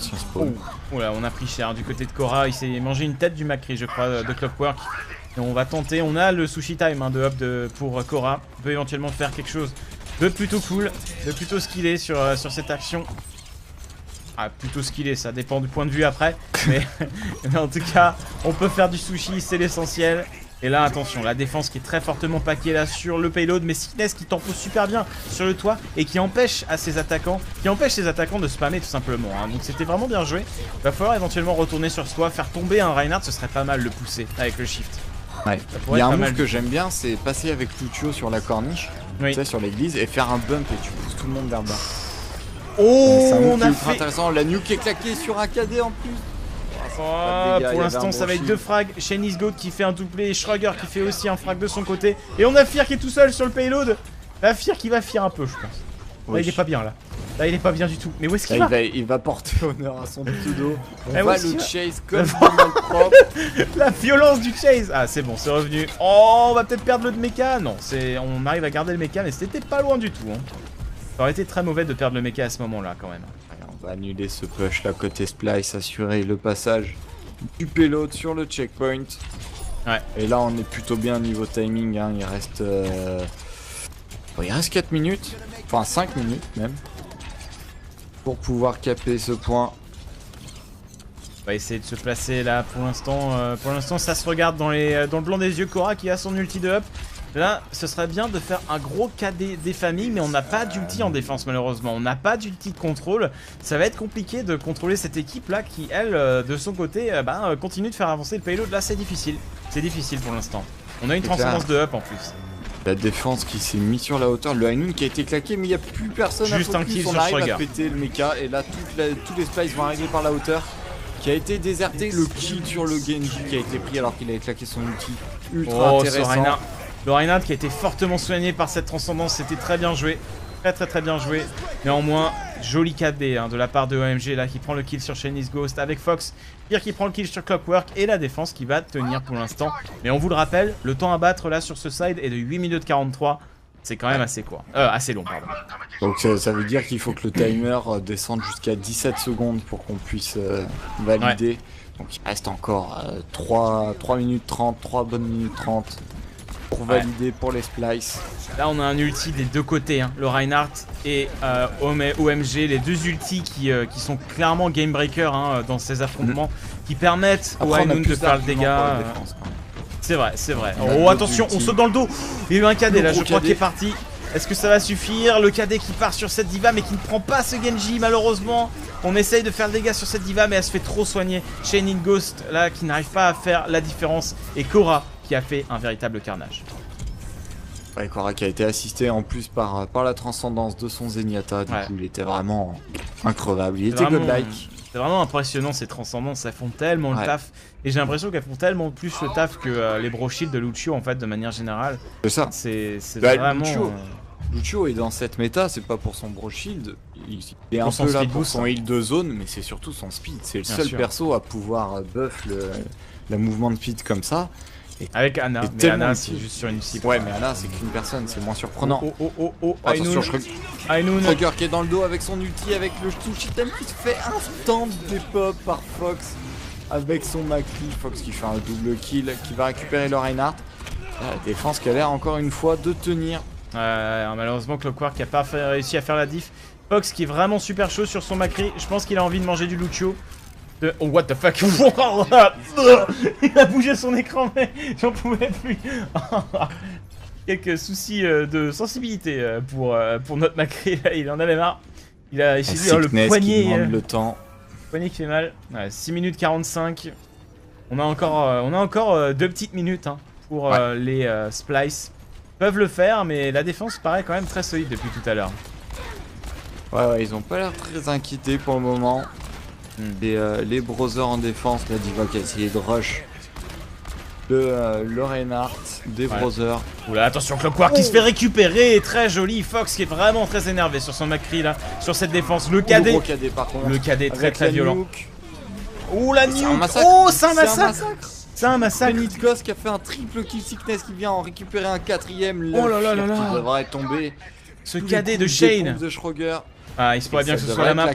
spawn. Oh là, on a pris cher du côté de Cora, il s'est mangé une tête du Macri je crois de Clockwork. Et on va tenter, on a le sushi time de up pour Cora, on peut éventuellement faire quelque chose de plutôt cool, de plutôt skillé sur cette action. Ah, plutôt skillé, ça dépend du point de vue après, mais en tout cas, on peut faire du sushi, c'est l'essentiel. Et là attention, la défense qui est très fortement paquée là sur le payload, mais Sickness qui tempo super bien sur le toit et qui empêche ses attaquants de spammer tout simplement. Hein. Donc c'était vraiment bien joué. Va falloir éventuellement retourner sur ce toit, faire tomber un Reinhardt, ce serait pas mal le pousser avec le shift. Ouais. Il y a un move que j'aime bien, c'est passer avec Lucio sur la corniche, tu sais, sur l'église, et faire un bump et tu pousses tout le monde vers le bas. Oh, on a fait intéressant, la nuke est claquée sur AKD en plus. Oh, pour l'instant ça va être 2 frags, Shane is Goat qui fait un doublé et Schrager qui fait aussi un frag de son côté. Et on a Fear qui est tout seul sur le payload. La Fear qui va Fear un peu je pense. Oui. Là, il est pas bien là. Là, il est pas bien du tout. Mais où est-ce qu'il va? Il va porter honneur à son pseudo. On va le chase comme Donald Trump. La violence du chase. Ah, c'est bon, c'est revenu. Oh, on va peut-être perdre le mecha. Non, on arrive à garder le mecha, mais c'était pas loin du tout. Hein. Ça aurait été très mauvais de perdre le mecha à ce moment-là, quand même. Allez, on va annuler ce push là côté Splice, assurer le passage du payload sur le checkpoint. Ouais. Et là, on est plutôt bien niveau timing. Hein. Il reste 4 minutes. Enfin, 5 minutes même. Pour pouvoir caper ce point. On va essayer de se placer là pour l'instant ça se regarde dans le blanc des yeux. Korra qui a son ulti de up. Là ce serait bien de faire un gros KD des familles, mais on n'a pas d'ulti en défense malheureusement. On n'a pas d'ulti de contrôle. Ça va être compliqué de contrôler cette équipe là qui elle de son côté continue de faire avancer le payload. Là c'est difficile. C'est difficile pour l'instant. On a une transcendance de up en plus. La défense qui s'est mise sur la hauteur, le high noon qui a été claqué, mais il n'y a plus personne. Juste à focus. Un kill on sur arrive Schrager. À péter le mecha et là tous les splices vont arriver par la hauteur. Qui a été déserté, le kill sur le Genji qui a été pris alors qu'il avait claqué son ulti. Ultra intéressant. Le Reinhardt qui a été fortement soigné par cette transcendance, c'était très bien joué. Très bien joué. Néanmoins, joli KD de la part de OMG là qui prend le kill sur Shanice Ghost avec Fox. Pire qui prend le kill sur Clockwork et la défense qui va tenir pour l'instant. Mais on vous le rappelle, le temps à battre là sur ce side est de 8 minutes 43. C'est quand même assez long, pardon. Donc ça veut dire qu'il faut que le timer descende jusqu'à 17 secondes pour qu'on puisse valider. Ouais. Donc il reste encore 3 minutes 30, 3 bonnes minutes 30 pour valider pour les splices. Là on a un ulti des deux côtés, hein. Le Reinhardt et OMG, les deux ultis qui sont clairement game breaker dans ces affrontements, qui permettent au High Noon de faire le dégât. C'est vrai. Oh attention, on saute dans le dos. Il y a eu un KD là, je crois qu'il est parti. Est-ce que ça va suffire? Le KD qui part sur cette diva mais qui ne prend pas ce Genji malheureusement. On essaye de faire le dégât sur cette diva mais elle se fait trop soigner. Shining Ghost là qui n'arrive pas à faire la différence. Et Korra qui a fait un véritable carnage. Ouais, Korra qui a été assisté en plus par la transcendance de son Zenyatta. Du coup il était vraiment increvable, il était godlike. C'est vraiment impressionnant ces transcendances, elles font tellement le taf. Et j'ai l'impression qu'elles font tellement plus le taf que les bro shields de Lucio en fait de manière générale. C'est ça. C'est vraiment... Lucio est dans cette méta, c'est pas pour son bro shield. Il est un peu là pour son heal de zone, mais c'est surtout son speed. C'est le seul perso à pouvoir buff le mouvement de speed comme ça. Et avec Ana, mais Ana c'est juste sur une cible. Ouais mais Ana c'est qu'une personne, c'est moins surprenant. Attention, Schrager qui est dans le dos avec son ulti, avec le touch item qui se fait instant des pop par Fox. Avec son Macri, Fox qui fait un double kill, qui va récupérer le Reinhardt. La défense qui a l'air encore une fois de tenir. Malheureusement Clockwork qui a pas réussi à faire la diff. Fox qui est vraiment super chaud sur son Macri, je pense qu'il a envie de manger du Lucio. Oh what the fuck. Il a bougé son écran mais j'en pouvais plus. Quelques soucis de sensibilité pour notre Macri, il en avait marre. Il a essayé le poignet qui demande le temps. Poignet qui fait mal. 6 minutes 45. On a encore 2 petites minutes pour les splice. Ils peuvent le faire mais la défense paraît quand même très solide depuis tout à l'heure. Ouais, ils ont pas l'air très inquiétés pour le moment. Les brothers en défense, la diva qui a essayé de rush le Reinhardt, des brothers. Oula, attention, Clockwork qui se fait récupérer, très joli. Fox qui est vraiment très énervé sur son Macri là, sur cette défense. Le KD, le KD par contre. Le KD très violent. Oh la nuke. Oh, c'est un massacre. C'est un massacre. Nitgos qui a fait un triple kill sickness qui vient en récupérer un quatrième. Oh là là là là. Qui devrait tomber. Ce KD de Shane. De Schrager. Ah, il se pourrait bien que ce soit la map.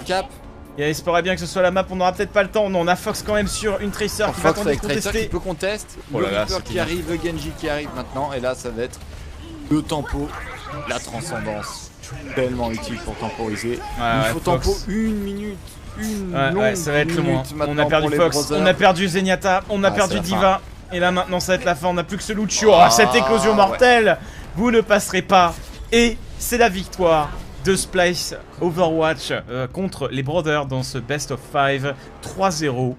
Il espérait bien que ce soit la map, on n'aura peut-être pas le temps. Non, on a Fox quand même sur une Tracer qui va tenter de contester. Qui peut contester. Oh là là, qui arrive, le Genji qui arrive maintenant. Et là, ça va être le tempo, la transcendance. Tellement utile pour temporiser. Il faut tempo 1 minute. Ça va être le moins. On a perdu Fox, on a perdu Zenyatta, on a perdu Diva. Et là maintenant, ça va être la fin. On n'a plus que ce Lucio. Cette éclosion mortelle. Vous ne passerez pas. Et c'est la victoire de Splice Overwatch contre les Brothers dans ce Best of 5 3-0.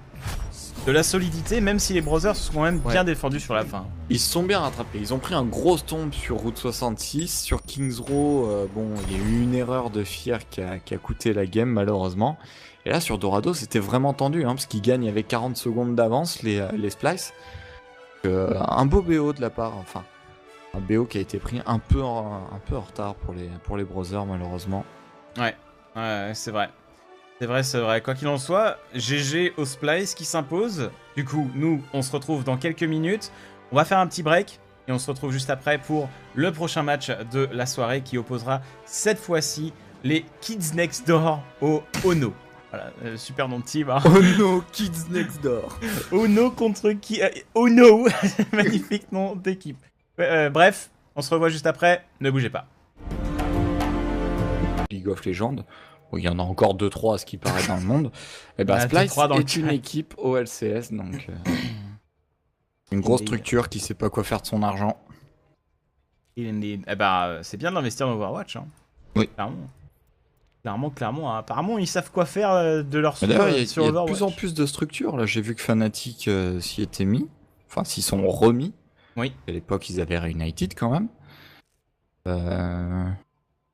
De la solidité, même si les Brothers se sont quand même bien défendus sur la fin. Ils se sont bien rattrapés. Ils ont pris un gros stomp sur Route 66. Sur Kings Row, il y a eu une erreur de Fier qui a coûté la game malheureusement. Et là sur Dorado, c'était vraiment tendu parce qu'ils gagnent avec 40 secondes d'avance les Splice. Un beau BO de la part, un BO qui a été pris un peu en retard pour les Brothers malheureusement. Ouais. Ouais, c'est vrai. C'est vrai, c'est vrai. Quoi qu'il en soit, GG au Splice qui s'impose. Du coup, nous, on se retrouve dans quelques minutes. On va faire un petit break et on se retrouve juste après pour le prochain match de la soirée qui opposera cette fois-ci les Kids Next Door au Ono. Voilà, super nom de team. Hein. Ono Kids Next Door. Ono contre qui Ono. Magnifique nom d'équipe. Bref, on se revoit juste après. Ne bougez pas. League of Legends. Il y en a encore 2-3 à ce qui paraît dans le monde. Et bah, Splice est une équipe OLCS, donc une grosse structure qui sait pas quoi faire de son argent. Eh bah, c'est bien de l'investir dans Overwatch. Hein. Oui. Clairement. Apparemment, ils savent quoi faire de leur sur Overwatch. Il y a de plus en plus de structures. Là, j'ai vu que Fnatic s'y était mis. Enfin, s'y sont remis. Oui. À l'époque, ils avaient Reunited quand même.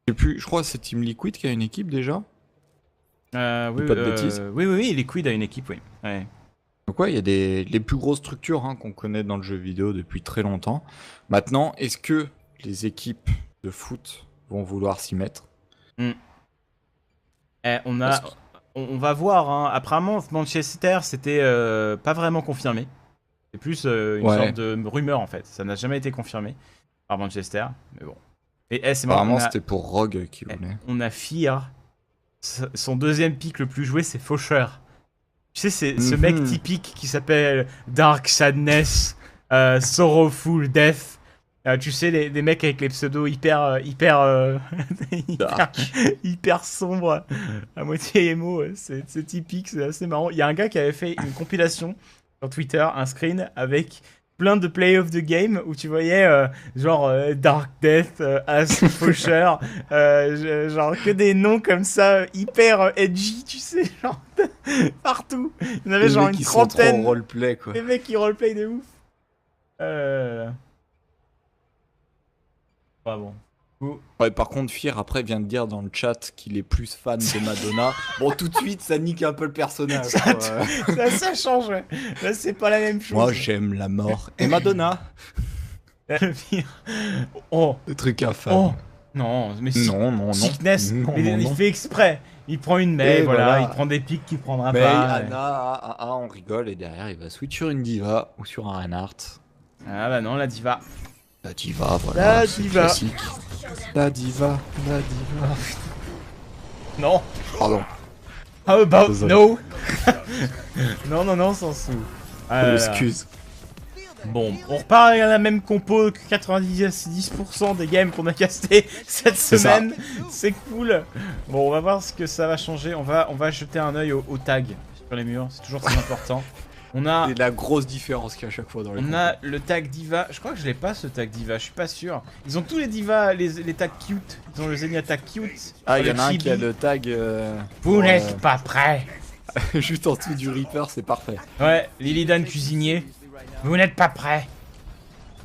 Je crois que c'est Team Liquid qui a une équipe déjà. Oui, pas de bêtises. Oui, Liquid a une équipe, oui. Ouais. Donc ouais, il y a les plus grosses structures qu'on connaît dans le jeu vidéo depuis très longtemps. Maintenant, est-ce que les équipes de foot vont vouloir s'y mettre? On va voir. Hein. Apparemment, Manchester, c'était pas vraiment confirmé. C'est plus une sorte de rumeur en fait. Ça n'a jamais été confirmé par Manchester, mais bon. Et apparemment, c'était pour Rogue qui voulait. On a Fear. Son deuxième pick le plus joué, c'est Faucheur. Tu sais, c'est ce mec typique qui s'appelle Dark Sadness, Sorrowful Death. Tu sais, les mecs avec les pseudos hyper sombres, à moitié émo. C'est typique, c'est assez marrant. Il y a un gars qui avait fait une compilation sur Twitter, un screen avec plein de play of the game où tu voyais genre Dark Death, As Faucheur, genre que des noms comme ça hyper edgy, tu sais, genre partout. Il y en avait genre une trentaine. Roleplay, quoi. Les mecs qui roleplay de ouf. Pas bon. Ouais, par contre, Fear après vient de dire dans le chat qu'il est plus fan de Madonna. Bon, tout de suite, ça nique un peu le personnage. Ça change, ouais. Là, c'est pas la même chose. Moi, j'aime la mort. Et Madonna. Oh. Le truc infâme. Oh. Non, mais non. Sickness, il fait exprès. Il prend une Mei, voilà, il prend des pics qu'il prendra Mei, pas. Anna, on rigole, et derrière, il va switch sur une diva ou sur un Reinhardt. Ah bah non, la diva. La diva, voilà. La diva. Classique. La diva. Non. Pardon. How about no? Non, s'en fout. Excuse. Bon, on repart avec la même compo que 90% des games qu'on a casté cette semaine. C'est cool. Bon, on va voir ce que ça va changer. On va jeter un œil au tag sur les murs. C'est toujours très important. On a c'est la grosse différence qu'il y a à chaque fois dans les On a le tag diva. Je crois que je l'ai pas ce tag diva. Je suis pas sûr. Ils ont tous les divas, les tags cute. Ils ont le Zenyatta tag cute. Ah, il y en a un qui a le tag. Vous n'êtes pas prêts. Juste en dessous du Reaper, c'est parfait. Ouais, Lilidan cuisinier. Vous n'êtes pas prêts.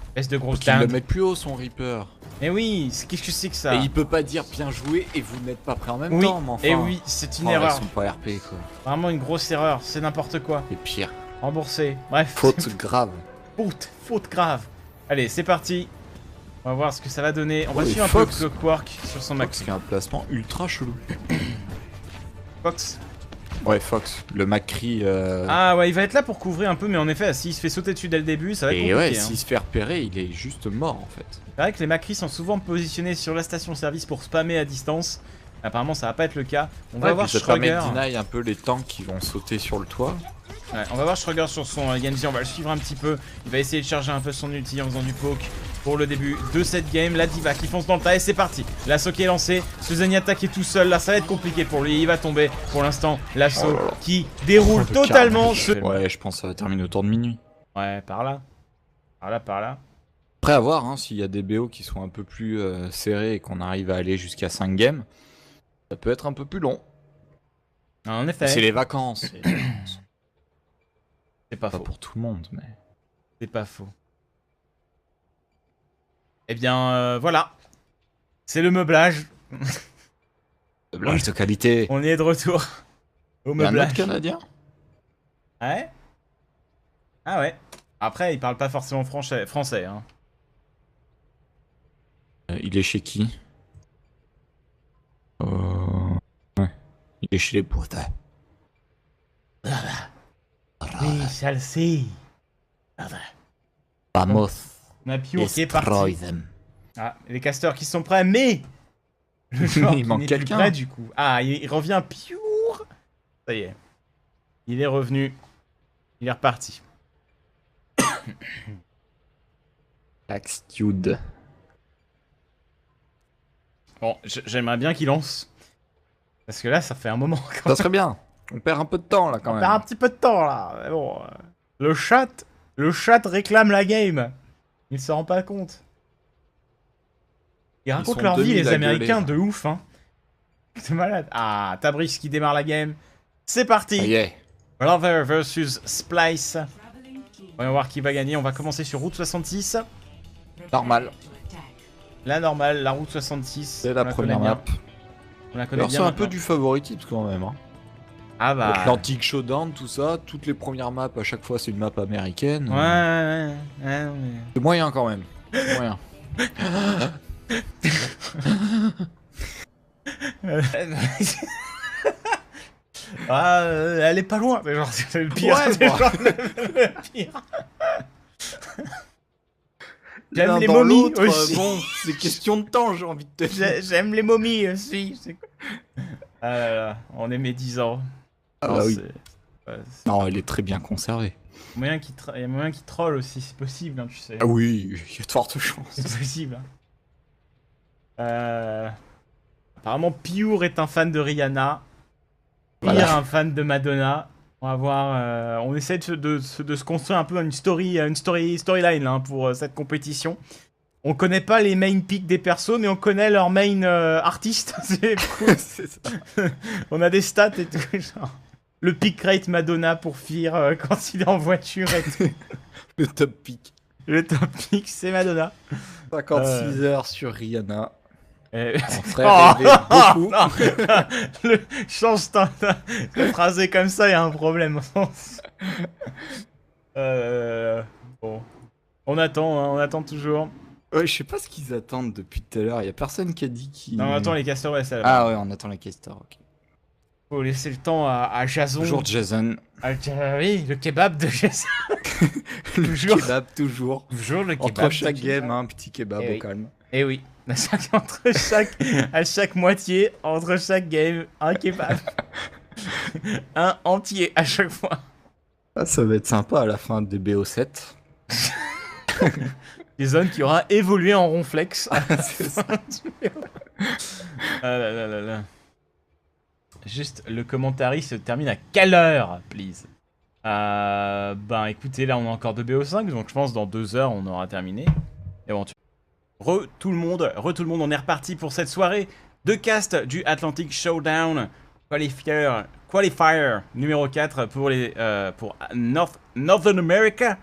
Espèce de grosse dinde. Il le met plus haut son Reaper. Mais oui, qu'est-ce que c'est que ça? Et il peut pas dire bien joué et vous n'êtes pas prêts en même temps, mais enfin. Et oui, c'est une erreur. Ils sont pas RP, quoi. Vraiment une grosse erreur, c'est n'importe quoi. Et pire. Remboursé. Bref. Faute grave. Faute grave. Allez, c'est parti. On va voir ce que ça va donner. On va suivre un peu Clockwork sur son max. C'est un placement ultra chelou. Fox. Ouais, Fox, le McCree. Ah ouais, il va être là pour couvrir un peu, mais en effet, s'il se fait sauter dessus dès le début, ça va être compliqué. Et ouais, s'il se fait repérer, il est juste mort en fait. C'est vrai que les McCree sont souvent positionnés sur la station-service pour spammer à distance. Apparemment, ça va pas être le cas. On va voir Schroger. Ça permet de deny un peu les tanks qui vont sauter sur le toit. Ouais, on va voir Schroger sur son Genji, on va le suivre un petit peu. Il va essayer de charger un peu son ulti en faisant du poke pour le début de cette game. La diva qui fonce dans le tas et c'est parti. L'assaut qui est lancé, ce Zenyatta qui est tout seul, là ça va être compliqué pour lui. Il va tomber pour l'instant. L'assaut qui déroule totalement. Ouais, je pense que ça va terminer autour de minuit. Ouais, par là. Par là. Après à voir, hein, s'il y a des BO qui sont un peu plus serrés et qu'on arrive à aller jusqu'à 5 games, ça peut être un peu plus long. En effet. C'est les vacances. C'est pas faux. Pour tout le monde, mais... C'est pas faux. Eh bien, voilà. C'est le meublage. Meublage de qualité. On est de retour au meublage. Un autre Canadien. Ouais. Ah ouais. Après, il parle pas forcément français. Hein. Il est chez qui? Ouais. Il est chez les potes. We shall see. Vamos. On a Pure qui est parti. Ah, les casteurs qui sont prêts, mais le joueur il manque quelqu'un prêt du coup. Ah, il revient Pure. Ça y est. Il est revenu. Il est reparti. Axtude. Bon, j'aimerais bien qu'il lance. Parce que là, ça fait un moment. Ça serait bien. On perd un peu de temps là quand même. On perd un petit peu de temps là. Mais bon, le chat réclame la game. Il se rend pas compte. Ils racontent leur vie, les Américains, de ouf, hein. C'est malade. Ah, Tabriz qui démarre la game. C'est parti. Yeah. Lover versus Splice. On va voir qui va gagner. On va commencer sur route 66. Normal. La normale, la route 66. C'est la première map. On la connaît bien. C'est un peu du favoritisme quand même. Hein. Ah bah. Atlantic Showdown, tout ça. Toutes les premières maps, à chaque fois, c'est une map américaine. Ouais. C'est moyen quand même. C'est moyen. Elle est pas loin, mais genre c'est le pire. Ouais, c'est genre le pire. J'aime les momies aussi. Bon, c'est question de temps, j'ai envie de te dire. J'aime les momies aussi. Ah là là, on est médisant. Ah bah oui. Non, elle est très bien conservée. Il y a moyen qu'il troll aussi, c'est possible, hein, tu sais. Ah oui, il y a de fortes chances. C'est possible. Apparemment, Pure est un fan de Rihanna. Pire un fan de Madonna. On va voir. On essaie de se construire un peu une storyline hein, pour cette compétition. On connaît pas les main picks des persos, mais on connaît leur main artiste. C'est cool. C'est ça. On a des stats et tout. Genre. Le pick rate Madonna pour Fear quand il est en voiture et tout. Le top pick. Le top pick, c'est Madonna. 56 heures sur Rihanna. On ferait rêver beaucoup. Change ta phrasé comme ça, il y a un problème. Bon. On attend toujours. Ouais, je sais pas ce qu'ils attendent depuis tout à l'heure. Il y a personne qui a dit qu'ils. Non, on attend les casteurs, ouais, ça. Ah ouais, on attend les casteurs, ok. Faut laisser le temps à Jason. Toujours Jason. Oui, le kebab de Jason. Le kebab, toujours. Toujours le kebab. Entre chaque game, un petit kebab au calme. Eh oui. À chaque moitié, entre chaque game, un kebab. Un entier à chaque fois. Ah, ça va être sympa à la fin des BO7. Jason qui aura évolué en ronflex. C'est ça. Ah là. Juste, le commentary se termine à quelle heure, please? Ben écoutez, là on a encore 2 BO5, donc je pense dans 2 heures on aura terminé. Et bon, tout le monde, on est reparti pour cette soirée de cast du Atlantic Showdown Qualifier numéro 4 pour pour Northern America.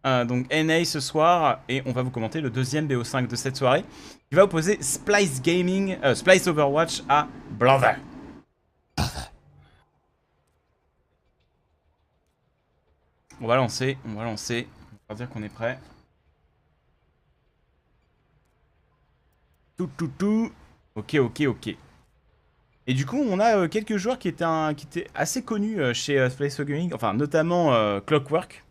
Donc NA ce soir, et on va vous commenter le deuxième BO5 de cette soirée qui va opposer Splice Overwatch à Blother. On va lancer, on va dire qu'on est prêt. Tout. Ok. Et du coup, on a quelques joueurs qui étaient assez connus chez Splice Gaming, enfin notamment Clockwork.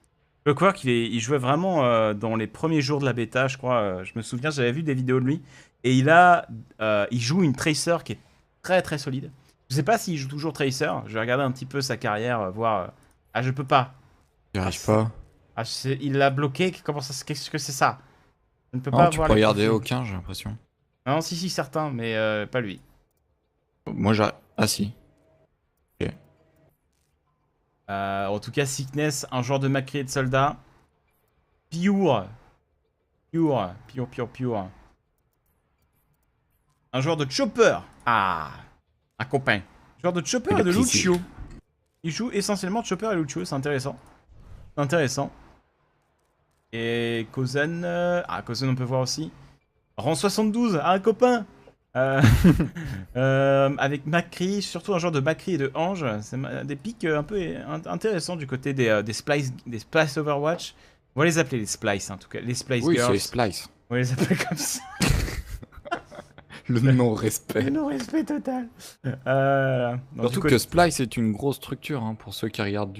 Clockwork, il jouait vraiment dans les premiers jours de la bêta, je crois. Je me souviens, j'avais vu des vidéos de lui. Et il joue une Tracer qui est très très solide. Je sais pas s'il joue toujours Tracer. Je vais regarder un petit peu sa carrière, voir. Ah, je peux pas. J'y arrive pas. Ah, il l'a bloqué. Qu'est-ce que c'est ça? Je ne peux non, pas tu voir. Peux regarder aucun, j'ai l'impression. Non, si, certains, mais pas lui. Moi, j'ai. Ah, si. Ok. En tout cas, Sickness, un joueur de Macri et de soldat. Pure. Un joueur de Chopper. Ah, un copain. Joueur de Chopper et de Lucio. Il joue essentiellement de Chopper et Lucio, c'est intéressant. Et Kozen. Kozen, on peut voir aussi. Rang 72, un copain. Avec Macri, surtout un genre de Macri et de Ange, c'est des pics un peu intéressants du côté des Splice Overwatch. On va les appeler les Splice en tout cas, les Splice Girls. Oui, c'est les Splice. On va les appeler comme ça. Le non-respect. Le non-respect total. Surtout que Splice est une grosse structure, hein, pour ceux qui regardent du